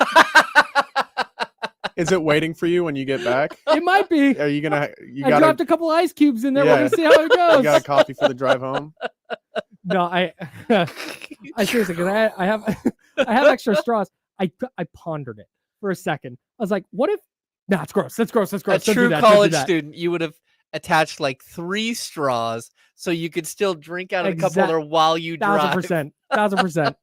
Is it waiting for you when you get back? It might be. Are you gonna? I dropped a couple ice cubes in there. We're Yeah. gonna see how it goes. You got a coffee for the drive home? No, I seriously, because I have extra straws. I pondered it for a second. I was like, what if? Nah, it's gross. That's gross. That's gross. A Don't do true that. Don't do college that. student, you would have attached like 3 straws so you could still drink out of the cup Exact- holder while you drive. 1,000%.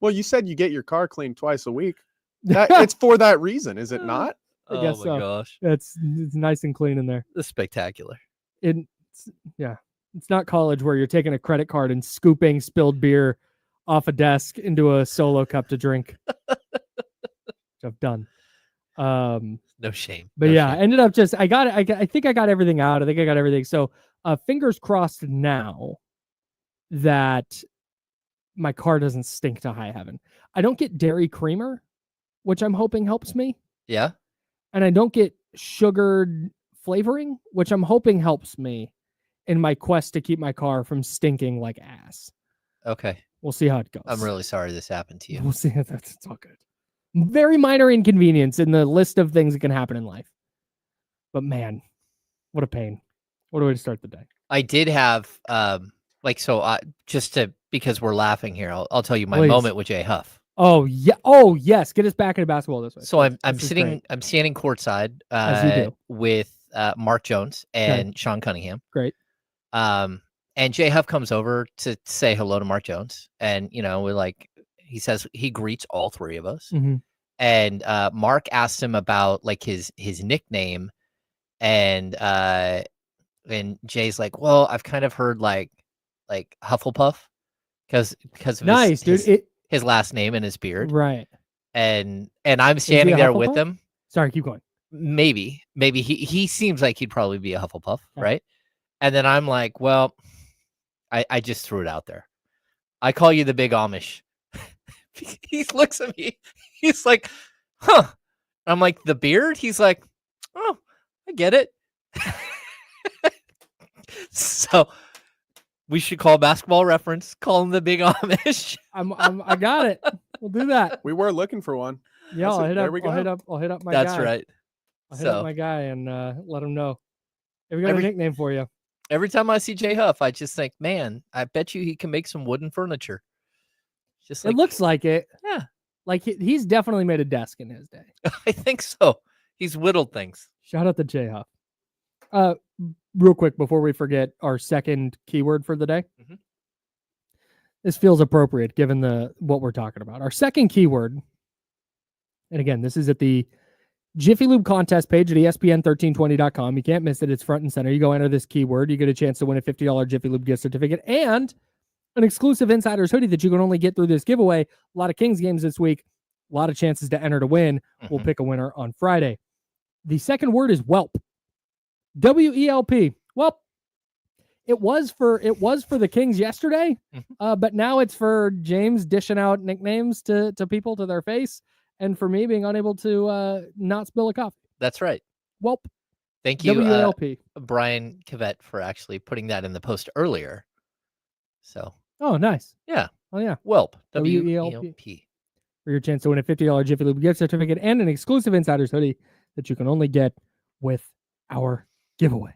Well, you said you get your car cleaned twice a week. It's for that reason, is it not? I guess oh my so. gosh. It's nice and clean in there. That's spectacular. It's not college where you're taking a credit card and scooping spilled beer off a desk into a solo cup to drink. Which I've done. No shame. But No yeah, I shame. ended up I got it. I think I got everything out. I think I got everything. So fingers crossed now that my car doesn't stink to high heaven. I don't get dairy creamer, which I'm hoping helps me. Yeah. And I don't get sugared flavoring, which I'm hoping helps me in my quest to keep my car from stinking like ass. Okay. We'll see how it goes. I'm really sorry this happened to you. We'll see. It's all good. Very minor inconvenience in the list of things that can happen in life. But man, what a pain. What a way to start the day. I did have because we're laughing here, I'll tell you my Please. moment with Jay Huff. Oh yeah. Oh yes. Get us back into basketball this way. So I'm This is great. standing courtside As you do. with Mark Jones and Sean Cunningham. Great. And Jay Huff comes over to say hello to Mark Jones, and we're like, he says he greets all 3 of us, Mhm. and Mark asked him about like his nickname, and Jay's like, well, I've kind of heard like Hufflepuff because of Nice, dude. his last name and his beard, Right. and I'm standing a there with Hufflepuff? him. Sorry, keep going. Maybe he seems like he'd probably be a Hufflepuff, Okay. right? And then I'm like, well, I just threw it out there. I call you the Big Amish. He looks at me. He's like, huh. I'm like, the beard? He's like, oh, I get it. So we should call Basketball Reference, call him the Big Amish. I got it. We'll do that. We were looking for one. Yeah, That's I'll it. hit There up. we I'll hit go. up. I'll hit up my guy. That's right. I'll hit up So my guy and let him know. Hey, we got Every- a nickname for you. every time I see Jay Huff, I just think, man, I bet you he can make some wooden furniture. Just like, It looks like it. yeah, Like he's definitely made a desk in his day. I think so. He's whittled things. Shout out to Jay Huff. Real quick before we forget our second keyword for the day. Mhm. This feels appropriate given what we're talking about. Our second keyword, and again, this is at the Jiffy Lube contest page at ESPN1320.com. You can't miss it. It's front and center. You go enter this keyword, you get a chance to win a $50 Jiffy Lube gift certificate and an exclusive Insiders hoodie that you can only get through this giveaway. A lot of Kings games this week. A lot of chances to enter to win. We'll Mhm. pick a winner on Friday. The second word is whelp. WELP. Well, it was for the Kings yesterday, but now it's for James dishing out nicknames to people to their face, and for me being unable to not spill a coffee. That's right. Welp. Thank you, WLP. Brian Cavett, for actually putting that in the post earlier. So. Oh, nice. Yeah. Oh, yeah. Welp. WELP. WELP. For your chance to win a $50 Jiffy Lube gift certificate and an exclusive Insiders hoodie that you can only get with our giveaway.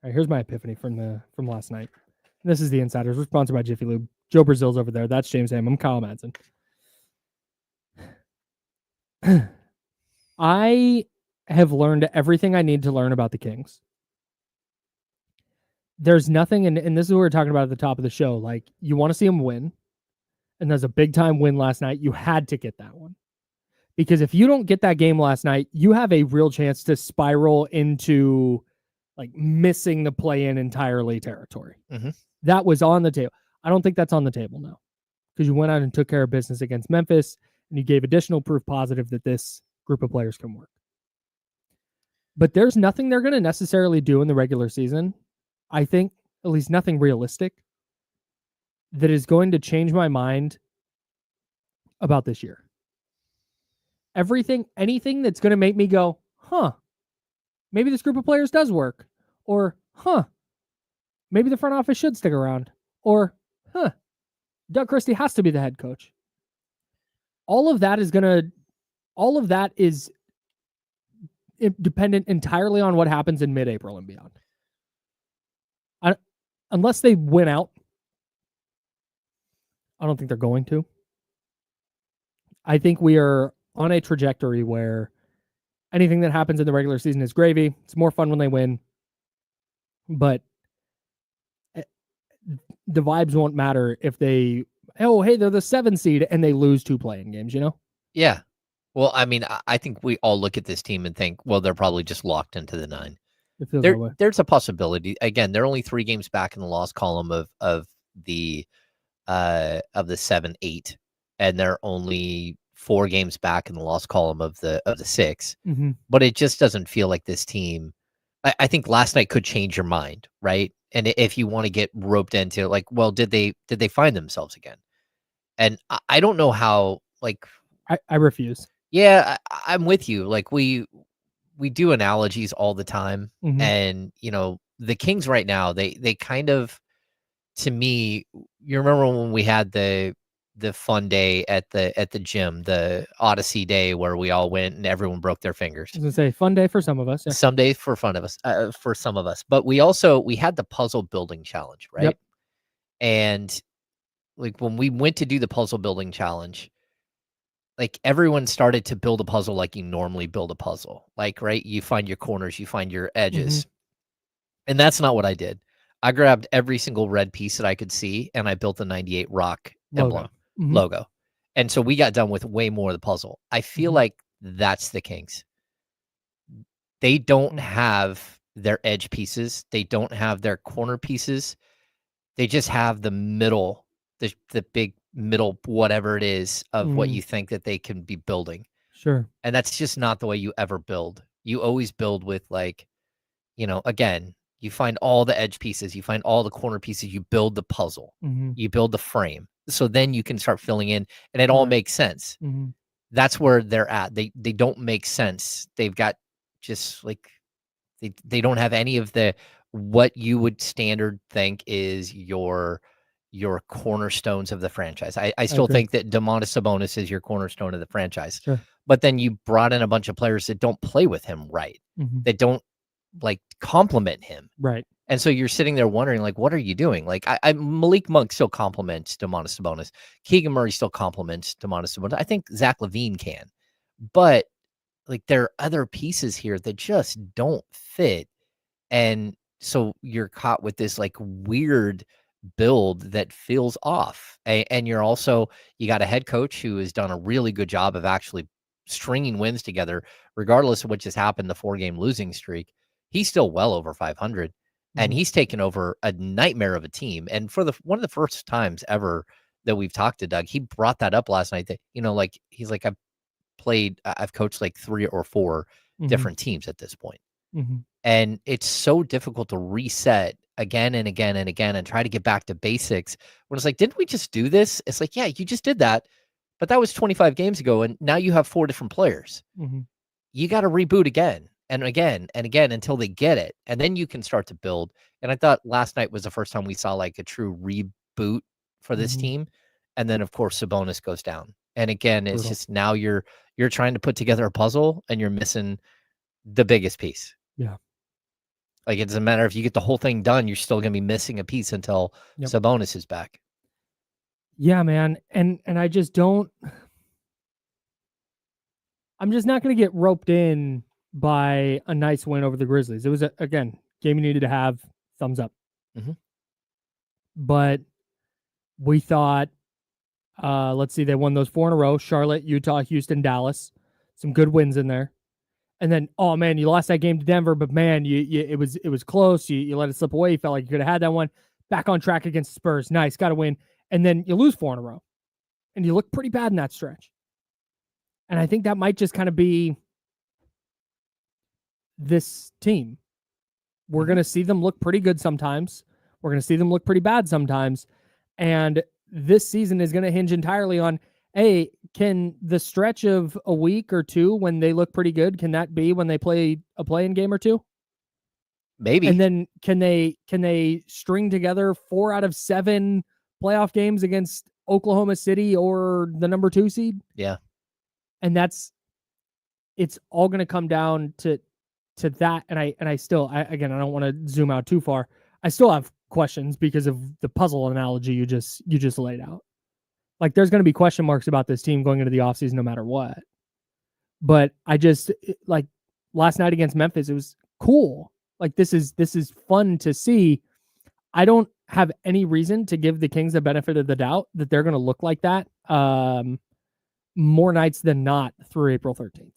All right, here's my epiphany from last night. This is the Insiders. We're sponsored by Jiffy Lube. Joe Brazil's over there. That's James Ham. I'm Kyle Madsen. I have learned everything I need to learn about the Kings. There's nothing, and this is what we were talking about at the top of the show. Like, you want to see them win, and there's a big time win last night. You had to get that one. Because if you don't get that game last night, you have a real chance to spiral into like missing the play-in entirely territory. Mm-hmm. That was on the table. I don't think that's on the table now because you went out and took care of business against Memphis and you gave additional proof positive that this group of players can work. But there's nothing they're going to necessarily do in the regular season. I think at least nothing realistic that is going to change my mind about this year. Anything that's going to make me go, maybe this group of players does work, or, maybe the front office should stick around, or, Doug Christie has to be the head coach. All of that is dependent entirely on what happens in mid-April and beyond. Unless they win out, I don't think they're going to. I think we are on a trajectory where anything that happens in the regular season is gravy. It's more fun when they win. But the vibes won't matter if they're the 7 seed and they lose 2 playing games, you know? Yeah. Well, I mean, I think we all look at this team and think, well, they're probably just locked into the 9. It feels that way. There's a possibility. Again, they're only 3 games back in the loss column of the 7-8, and they're only 4 games back in the loss column of the 6. Mm-hmm. But it just doesn't feel like this team. I think last night could change your mind, right? And if you want to get roped into like, well, did they find themselves again? And I don't know how. Like, I refuse. Yeah, I'm with you. Like we do analogies all the time, Mm-hmm. and the Kings right now, they kind of, to me, you remember when we had the fun day at the gym, the Odyssey day where we all went and everyone broke their fingers. I was gonna say fun day for some of us. Yeah. Some days for some of us, but we had the puzzle building challenge, right? Yep. And like when we went to do the puzzle building challenge, like everyone started to build a puzzle like you normally build a puzzle. Like, right, you find your corners, you find your edges. Mm-hmm. And that's not what I did. I grabbed every single red piece that I could see and I built a 98 Rock emblem logo. And so we got done with way more of the puzzle. I feel like that's the Kings. They don't have their edge pieces. They don't have their corner pieces. They just have the middle, the big middle, whatever it is, of what you think that they can be building. Sure. And that's just not the way you ever build. You always build with like, again, you find all the edge pieces, you find all the corner pieces, you build the puzzle, you build the frame. So then you can start filling in and it all makes sense. Mm-hmm. That's where they're at. They don't make sense. They've got just like, they don't have any of the, what you would standard think is your cornerstones of the franchise. I still think that Domantas Sabonis is your cornerstone of the franchise. Sure. But then you brought in a bunch of players that don't play with him right, that don't like complement him. Right. And so you're sitting there wondering, like, what are you doing? Like, Malik Monk still compliments Domantas Sabonis. Keegan Murray still compliments Domantas Sabonis. I think Zach LaVine can. But, like, there are other pieces here that just don't fit. And so you're caught with this, like, weird build that feels off. And you're also, you got a head coach who has done a really good job of actually stringing wins together, regardless of what just happened, the 4-game losing streak. He's still well over 500. And he's taken over a nightmare of a team. And for one of the first times ever that we've talked to Doug, he brought that up last night that, like, he's like, I've coached like 3 or 4 different teams at this point. And it's so difficult to reset again and again and again and try to get back to basics. When it's like, didn't we just do this? It's like, yeah, you just did that. But that was 25 games ago. And now you have 4 different players. You got to reboot again and again and again until they get it. And then you can start to build. And I thought last night was the first time we saw like a true reboot for this team. And then, of course, Sabonis goes down. And again, it's just now you're trying to put together a puzzle and you're missing the biggest piece. Yeah. Like, it doesn't matter if you get the whole thing done, you're still going to be missing a piece until Sabonis is back. Yeah, man. And I just don't, I'm just not going to get roped in by a nice win over the Grizzlies. It was, again, game you needed to have, thumbs up. But we thought, let's see, they won those 4 in a row: Charlotte, Utah, Houston, Dallas. Some good wins in there. And then, oh man, you lost that game to Denver, but man, it was close. You let it slip away. You felt like you could have had that one. Back on track against the Spurs. Nice, got to win. And then you lose 4 in a row. And you look pretty bad in that stretch. And I think that might just kind of be this team. We're going to see them look pretty good sometimes. We're going to see them look pretty bad sometimes. And this season is going to hinge entirely on, hey, can the stretch of a week or 2 when they look pretty good, can that be when they play a play-in game or 2? Maybe. And then can they string together 4 out of 7 playoff games against Oklahoma City or the number 2 seed? Yeah. And it's all going to come down to that. And I still, again, I don't want to zoom out too far. I still have questions because of the puzzle analogy you just laid out. Like, there's going to be question marks about this team going into the offseason no matter what. But I just, like, last night against Memphis, it was cool. Like, this is fun to see. I don't have any reason to give the Kings the benefit of the doubt that they're going to look like that more nights than not through April 13th.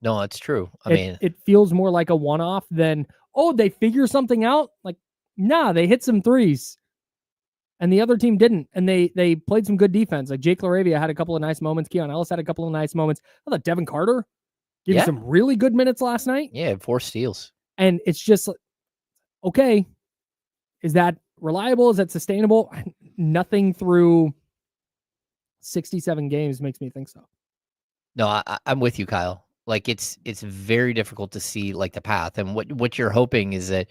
No, it's true. I mean, it feels more like a one-off than, oh, they figure something out. Like, nah, they hit some threes. And the other team didn't. And they played some good defense. Like, Jake LaRavia had a couple of nice moments. Keon Ellis had a couple of nice moments. I thought Devin Carter gave you some really good minutes last night. Yeah, 4 steals. And it's just, okay, is that reliable? Is that sustainable? Nothing through 67 games makes me think so. No, I'm with you, Kyle. Like, it's very difficult to see like the path. And what you're hoping is that,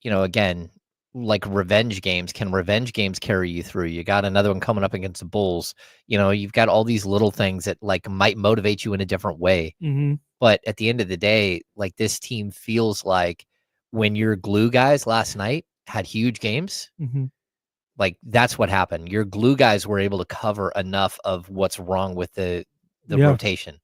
again, like revenge games, can revenge games carry you through? You got another one coming up against the Bulls. You've got all these little things that like might motivate you in a different way. But at the end of the day, like, this team feels like when your glue guys last night had huge games, like, that's what happened. Your glue guys were able to cover enough of what's wrong with the rotation.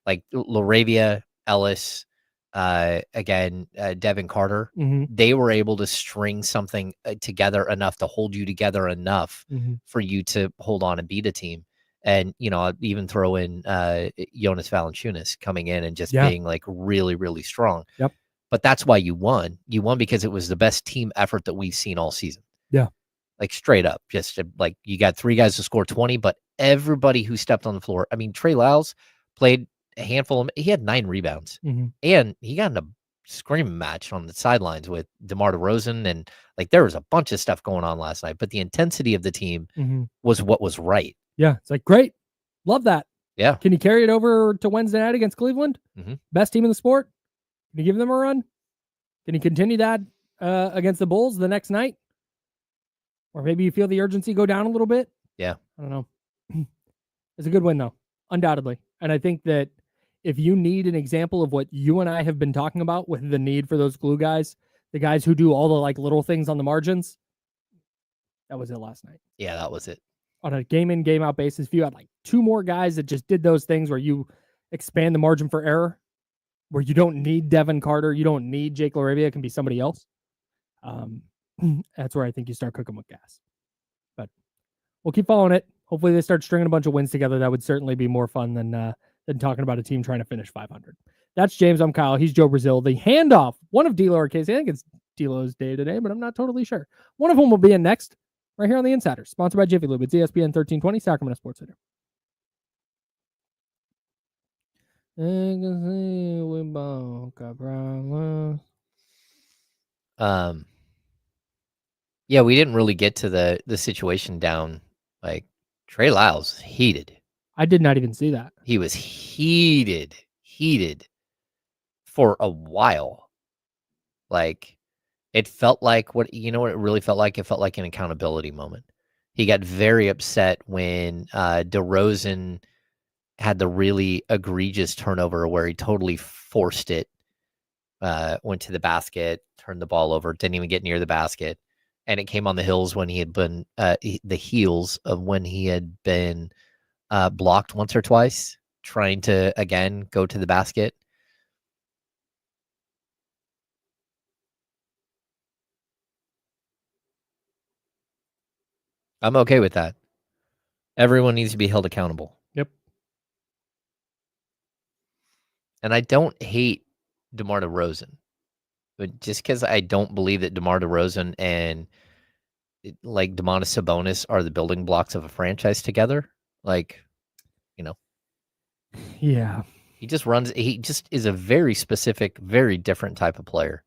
Like LaRavia, Ellis, Devin Carter, they were able to string something together enough to hold you together enough for you to hold on and beat a team. And, I'd even throw in Jonas Valanciunas coming in and just being like really, really strong. Yep. But that's why you won. You won because it was the best team effort that we've seen all season. Yeah. Like, straight up, just like, you got 3 guys to score 20, but everybody who stepped on the floor. I mean, Trey Lyles played a handful of, he had 9 rebounds and he got in a screaming match on the sidelines with DeMar DeRozan. And like, there was a bunch of stuff going on last night, but the intensity of the team was what was right. Yeah. It's like, great. Love that. Yeah. Can you carry it over to Wednesday night against Cleveland? Best team in the sport. Can you give them a run? Can you continue that against the Bulls the next night? Or maybe you feel the urgency go down a little bit? Yeah. I don't know. It's a good win, though, undoubtedly. And I think that if you need an example of what you and I have been talking about with the need for those glue guys, the guys who do all the like little things on the margins, that was it last night. Yeah, that was it. On a game in, game out basis, if you had like 2 more guys that just did those things where you expand the margin for error, where you don't need Devin Carter, you don't need Jake LaRavia, it can be somebody else. That's where I think you start cooking with gas. But we'll keep following it. Hopefully they start stringing a bunch of wins together. That would certainly be more fun than talking about a team trying to finish 500. That's James. I'm Kyle. He's Joe Brazil. The handoff, one of D-Lo or Casey. I think it's D-Lo's day today, but I'm not totally sure. One of them will be in next, right here on the Insider, sponsored by Jiffy Lube. It's ESPN 1320, Sacramento Sports Center. Yeah, we didn't really get to the situation down. Like Trey Lyles heated. I did not even see that. He was heated for a while. Like it felt like what it really felt like? It felt like an accountability moment. He got very upset when DeRozan had the really egregious turnover where he totally forced it, went to the basket, turned the ball over, didn't even get near the basket. And it came on the heels when he had been the heels of when he had been blocked once or twice, trying to again go to the basket. I'm okay with that. Everyone needs to be held accountable. Yep. And I don't hate DeMar DeRozan, but just because I don't believe that DeMar DeRozan and like Domantas Sabonis are the building blocks of a franchise together, like, Yeah. he just is a very specific, very different type of player.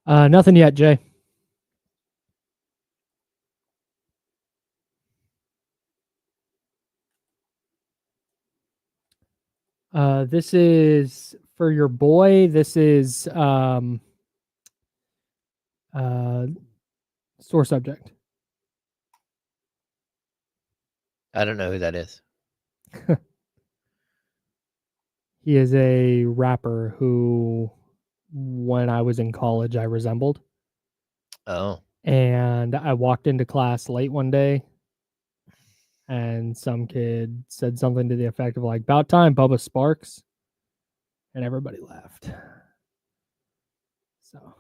Nothing yet, Jay. This is for your boy. This is sore subject. I don't know who that is. He is a rapper who, when I was in college, I resembled. Oh. And I walked into class late one day, and some kid said something to the effect of like, "About time, Bubba Sparks," and everybody laughed. So,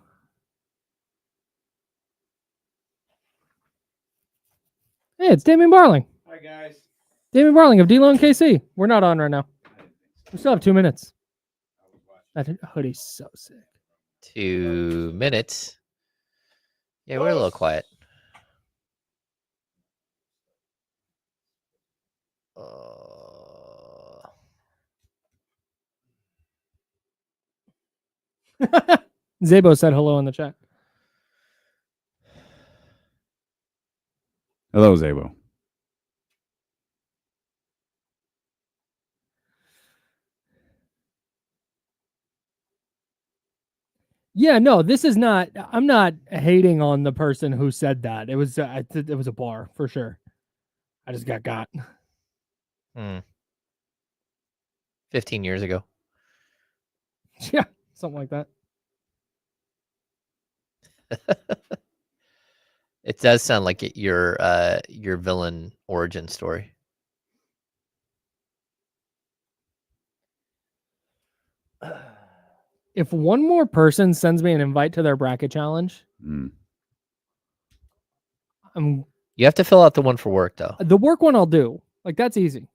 hey, it's Damian Barling. Hi guys. Damian Barling of D-Lo and KC. We're not on right now. We still have 2 minutes. That hoodie's so sick. 2 minutes. Yeah, we're a little quiet. Zabo said hello in the chat. Hello, Zabo. Yeah, no, this is not. I'm not hating on the person who said that. It was a bar for sure. I just got. 15 years ago. Yeah, something like that. It does sound like your villain origin story. If one more person sends me an invite to their bracket challenge, You have to fill out the one for work, though. The work one I'll do. Like, that's easy.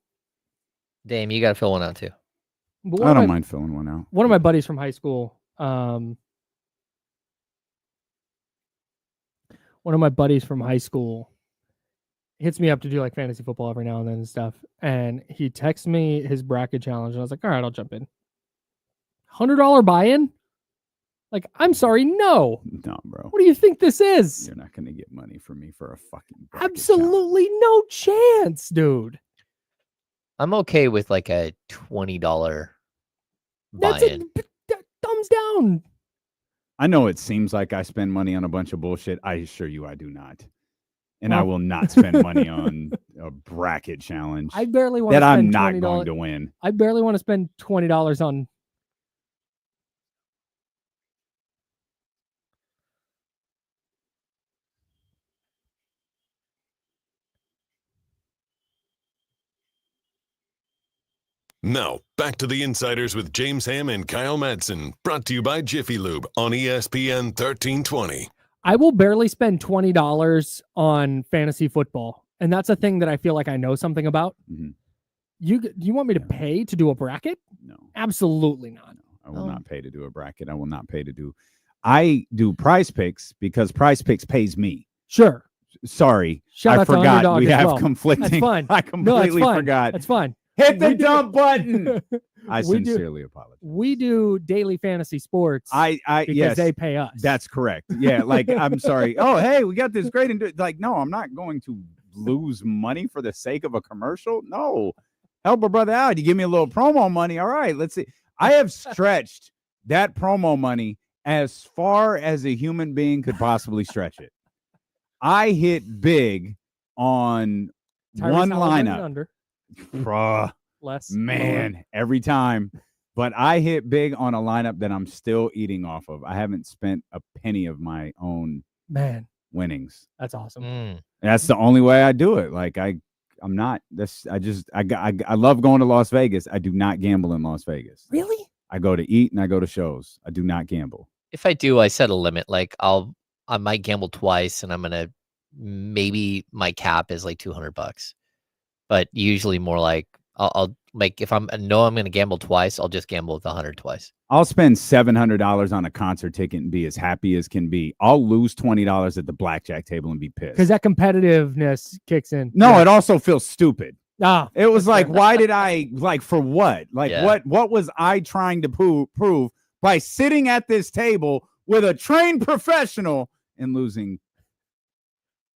Dame, you got to fill one out, too. I don't mind filling one out. One of my buddies from high school, hits me up to do like fantasy football every now and then and stuff. And he texts me his bracket challenge. And I was like, all right, I'll jump in. $100 buy-in? Like, I'm sorry, no. No, bro. What do you think this is? You're not going to get money from me for a fucking absolutely no chance, dude. I'm okay with like a $20 buy-in. Thumbs down. I know it seems like I spend money on a bunch of bullshit. I assure you I do not. And I will not spend money on a bracket challenge. I barely want that to spend I'm not $20. going to win. I barely want to spend $20 on. Now, back to the Insiders with James Ham and Kyle Madsen, brought to you by Jiffy Lube on ESPN 1320. I will barely spend $20 on fantasy football, and that's a thing that I feel like I know something about. Mm-hmm. You want me to pay to do a bracket? No, absolutely not. No, I will not pay to do a bracket. I will not pay to do. I do Prize Picks because Prize Picks pays me. Sure. Sorry, Shout I out to forgot. Underdog We as have well. conflicting. That's fine. I completely forgot. That's fine. Hit the We do- dump button. I We do- sincerely apologize. We do daily fantasy sports because yes, they pay us. that's correct. Yeah, like I'm sorry. Oh, hey, we got this great. Like, no, I'm not going to lose money for the sake of a commercial. No, help a brother out. You give me a little promo money. All right, let's see. I have stretched that promo money as far as a human being could possibly stretch it. I hit big on Tyrese one Halliburton lineup. under. Bruh, Less. man, every time. But I hit big on a lineup that I'm still eating off of. I haven't spent a penny of my own Man, winnings. that's awesome. Mm. That's the only way I do it. Like I'm not. I love going to Las Vegas. I do not gamble in Las Vegas. Really? I go to eat and I go to shows. I do not gamble. If I do, I set a limit. Like I might gamble twice, and I'm gonna maybe my cap is like $200, but usually more like I'll like if I know I'm gonna gamble twice, I'll just gamble with 100 twice. I'll spend $700 on a concert ticket and be as happy as can be. I'll lose $20 at the blackjack table and be pissed. Because that competitiveness kicks in. No, it also feels stupid. Ah, It was like, why did I for what? Like, Yeah. what was I trying to prove by sitting at this table with a trained professional and losing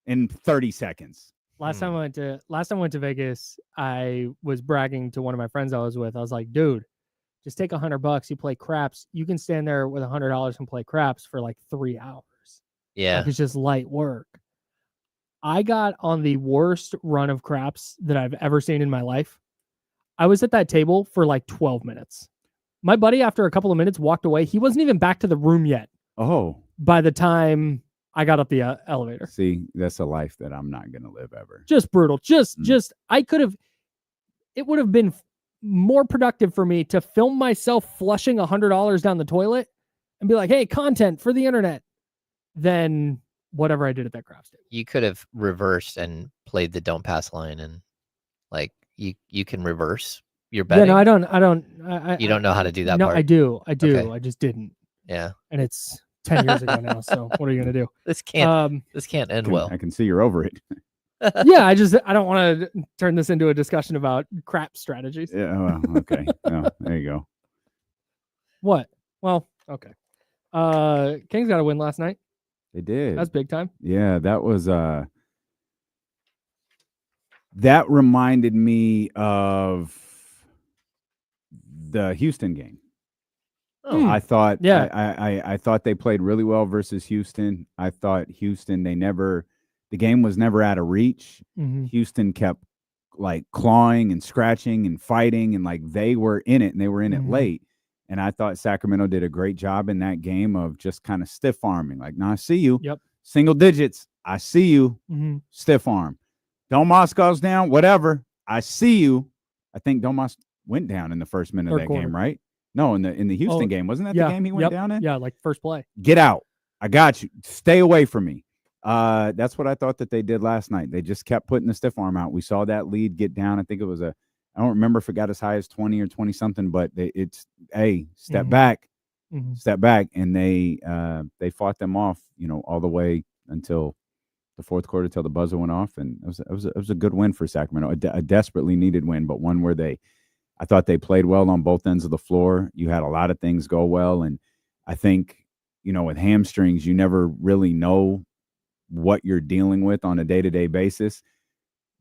in 30 seconds? last time I went to Vegas, I was bragging to one of my friends I was with. I was like, dude, just take $100. You play craps. You can stand there with $100 and play craps for like 3 hours. Yeah. Like, it's just light work. I got on the worst run of craps that I've ever seen in my life. I was at that table for like 12 minutes. My buddy, after a couple of minutes, walked away. He wasn't even back to the room yet Oh, by the time I got up the elevator. see, that's a life that I'm not going to live ever. Just brutal. Just it would have been more productive for me to film myself flushing $100 down the toilet and be like, hey, content for the internet, than whatever I did at that craft table. You could have reversed and played the don't pass line, and like you can reverse your betting. Yeah, no, I don't. You don't know how to do that No, part? I do. Okay. I just didn't. Yeah. And it's 10 years ago now. So what are you going to do? This can't end well. I can see you're over it. Yeah, I don't want to turn this into a discussion about crap strategies. Yeah, well, okay. Oh, there you go. What? Well, okay. Kings got a win last night. They did. That's big time. Yeah, that was that reminded me of the Houston game. Oh, I thought Yeah. I thought they played really well versus Houston. I thought Houston, the game was never out of reach. Mm-hmm. Houston kept like clawing and scratching and fighting, and like they were in it, and they were in it Mhm. late. And I thought Sacramento did a great job in that game of just kind of stiff arming. Like, no, I see you. Yep. Single digits. I see you. Mm-hmm. Stiff arm. Domas goes down. Whatever. I see you. I think Domas went down in the first minute of Third that quarter. game, right? No, in the Houston game. Wasn't that Yeah. the game he went Yep. down in? Yeah, like first play. Get out. I got you. Stay away from me. That's what I thought that they did last night. They just kept putting the stiff arm out. We saw that lead get down. I think it was I don't remember if it got as high as 20 or 20 something, but step Mhm. back, Mhm. step back. And they fought them off, all the way until the fourth quarter, till the buzzer went off. And it was a good win for Sacramento, a desperately needed win, but one where I thought they played well on both ends of the floor. You had a lot of things go well. And I think, with hamstrings, you never really know what you're dealing with on a day-to-day basis.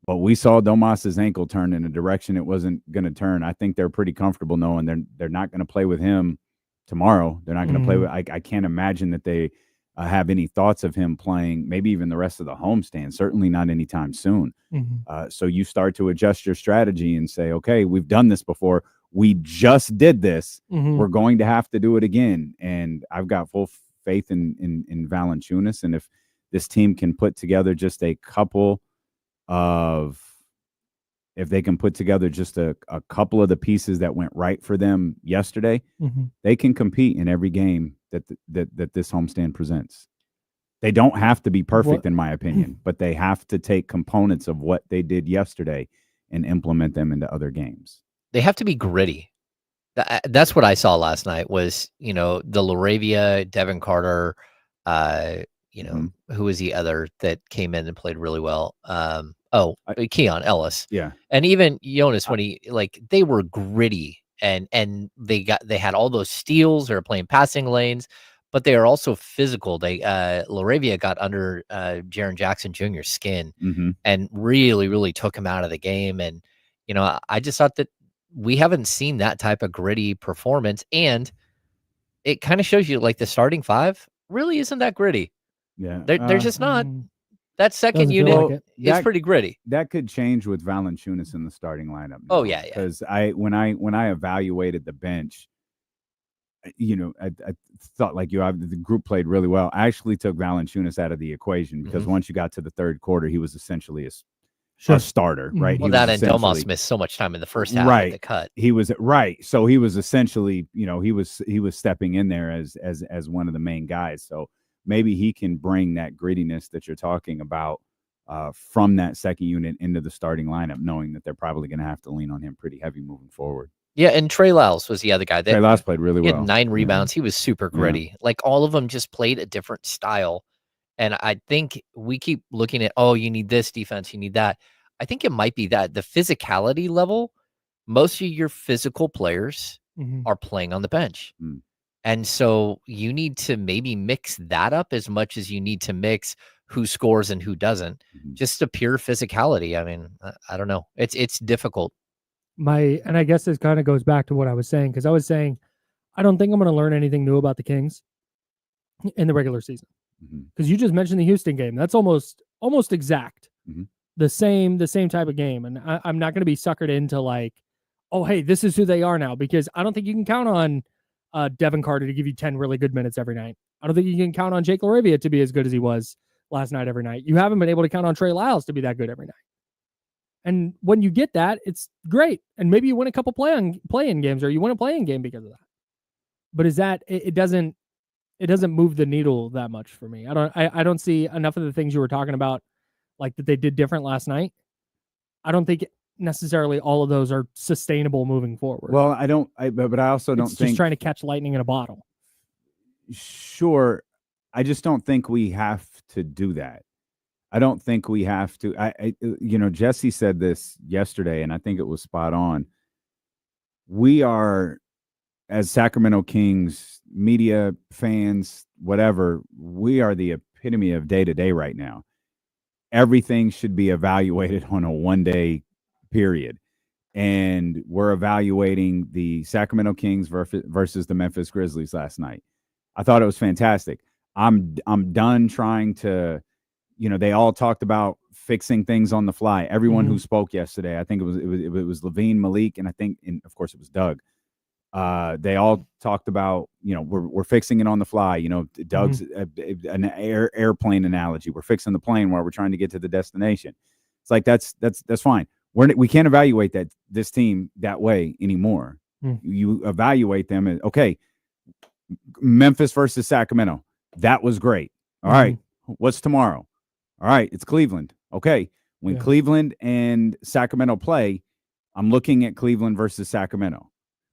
But we saw Domas's ankle turn in a direction it wasn't going to turn. I think they're pretty comfortable knowing they're not going to play with him tomorrow. They're not going to play with. I can't imagine that they have any thoughts of him playing, maybe even the rest of the homestand. Certainly not anytime soon. Mhm. So you start to adjust your strategy and say, okay, we've done this before. We just did this. Mhm. We're going to have to do it again. And I've got full faith in Valanciunas. And if this team can put together just a couple of if they can put together just a couple of the pieces that went right for them yesterday, they can compete in every game that this homestand presents. They don't have to be perfect, in my opinion, but they have to take components of what they did yesterday and implement them into other games. They have to be gritty. That's what I saw last night was, the Laravia, Devin Carter, who was the other that came in and played really well? Keon Ellis. Yeah. And even Jonas, when they were gritty and they had all those steals. They were playing passing lanes, but they are also physical. Laravia got under Jaren Jackson Jr.'s skin and really, really took him out of the game. And, I just thought that we haven't seen that type of gritty performance. And it kind of shows you the starting five really isn't that gritty. Yeah. They're just not. That second unit is pretty gritty. That could change with Valanciunas in the starting lineup. Oh, yeah. Because when I evaluated the bench, I thought the group played really well. I actually took Valanciunas out of the equation because once you got to the third quarter, he was essentially a starter, right? Well, that and Domas missed so much time in the first half of the cut. He was right. So he was essentially, he was stepping in there as one of the main guys. So maybe he can bring that grittiness that you're talking about from that second unit into the starting lineup, knowing that they're probably going to have to lean on him pretty heavy moving forward. Yeah, and Trey Lyles was the other guy. Trey Lyles played really well. He had 9 rebounds. He was super gritty. All of them just played a different style. And I think we keep looking at, you need this defense, you need that. I think it might be that the physicality level, most of your physical players are playing on the bench. And so you need to maybe mix that up as much as you need to mix who scores and who doesn't. Just the pure physicality. I mean, I don't know. It's difficult. And I guess this kind of goes back to what I was saying, because I was saying, I don't think I'm going to learn anything new about the Kings in the regular season. Because you just mentioned the Houston game. That's almost exact. The same type of game. And I'm not going to be suckered into hey, this is who they are now, because I don't think you can count on Devin Carter to give you 10 really good minutes every night. I don't think you can count on Jake Laravia to be as good as he was last night every night. You haven't been able to count on Trey Lyles to be that good every night. And when you get that, it's great. And maybe you win a couple play-in games, or you win a play-in game because of that. But it doesn't move the needle that much for me. I don't see enough of the things you were talking about, that they did different last night. I don't think necessarily all of those are sustainable moving forward. Well, but I also don't think just trying to catch lightning in a bottle. Sure. I just don't think we have to do that. I don't think we have to. Jesse said this yesterday, and I think it was spot on. We are, as Sacramento Kings, media, fans, whatever, we are the epitome of day-to-day right now. Everything should be evaluated on a one-day period. And we're evaluating the Sacramento Kings versus the Memphis Grizzlies last night. I thought it was fantastic. I'm done trying to, they all talked about fixing things on the fly. Everyone who spoke yesterday, I think it was Levine, Malik, and I think, and of course it was Doug. They all talked about, we're fixing it on the fly. Doug's an airplane analogy. We're fixing the plane while we're trying to get to the destination. It's that's fine. We can't evaluate this team that way anymore. You evaluate them as, okay, Memphis versus Sacramento. That was great. All right. What's tomorrow? All right. It's Cleveland. Okay. When Cleveland and Sacramento play, I'm looking at Cleveland versus Sacramento.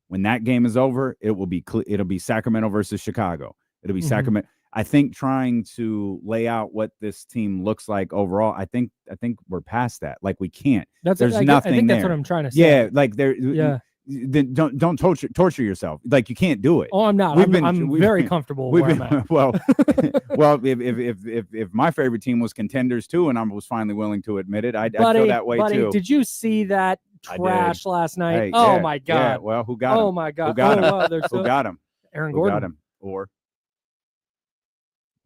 When that game is over, it'll be Sacramento versus Chicago. It'll be Sacramento. I think trying to lay out what this team looks like overall, I think we're past that. We can't. There's nothing I think there. That's what I'm trying to say. Yeah, then don't torture yourself. You can't do it. Oh, I'm not. I'm very comfortable where I'm at. Well, if my favorite team was contenders too, and I was finally willing to admit it, I'd feel that way too. Did you see that trash last night? Hey, my God. Yeah, well, who got him? Oh my God. Who got him? Wow, Who got him? Aaron Who Gordon. got him? Or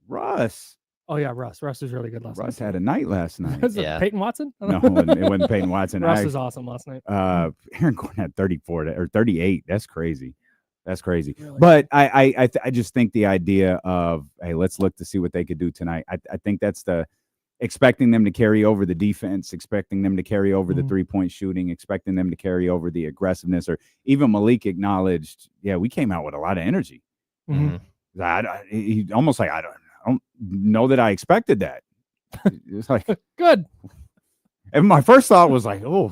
Russ. Oh yeah, Russ. Russ was really good last night. Russ had a night last night. Was it Peyton Watson? No, it wasn't Peyton Watson. Russ was awesome last night. Aaron Gordon had 34 or 38. That's crazy. Really? But I just think the idea of, hey, let's look to see what they could do tonight. I think that's the expecting them to carry over the defense, expecting them to carry over the Mhm. 3-point shooting, expecting them to carry over the aggressiveness, or even Malik acknowledged, yeah, we came out with a lot of energy. Mhm. He almost like, I don't know that I expected that. It's like, Good. and my first thought was like, oh,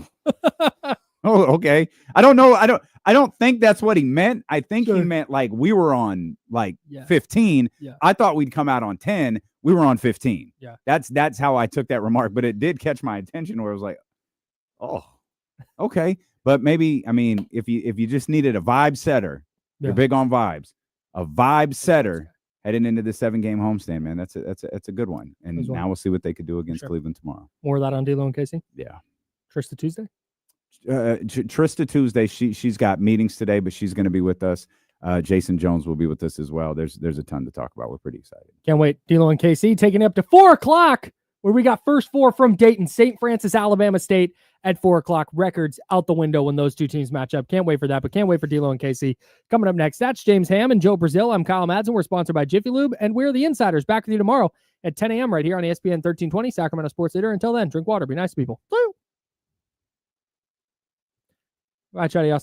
okay. I don't know. I don't think that's what he meant. I think he Sure. meant like we were on like Yeah. 15. Yeah. I thought we'd come out on 10. We were on 15. Yeah. That's how I took that remark, but it did catch my attention where it was like, oh, okay. But maybe, I mean, if you just needed a vibe setter, Yeah. you're big on vibes. A vibe setter heading into the 7-game homestand, man. That's a good one. And That's one. now we'll see what they could do against Sure. Cleveland tomorrow. More of that on D'Lo and Casey. Yeah. Trista Tuesday. Trista Tuesday. She's got meetings today, but she's going to be with us. Jason Jones will be with us as well. There's a ton to talk about. We're pretty excited. Can't wait. D'Lo and KC taking it up to 4:00, where we got first 4 from Dayton, St. Francis, Alabama State at 4:00. Records out the window when those two teams match up. Can't wait for that, but can't wait for D'Lo and KC. Coming up next, that's James Ham and Joe Brazil. I'm Kyle Madsen. We're sponsored by Jiffy Lube, and we're the Insiders. Back with you tomorrow at 10 a.m. right here on ESPN 1320, Sacramento Sports Leader. Until then, drink water, be nice to people. Bye, adios.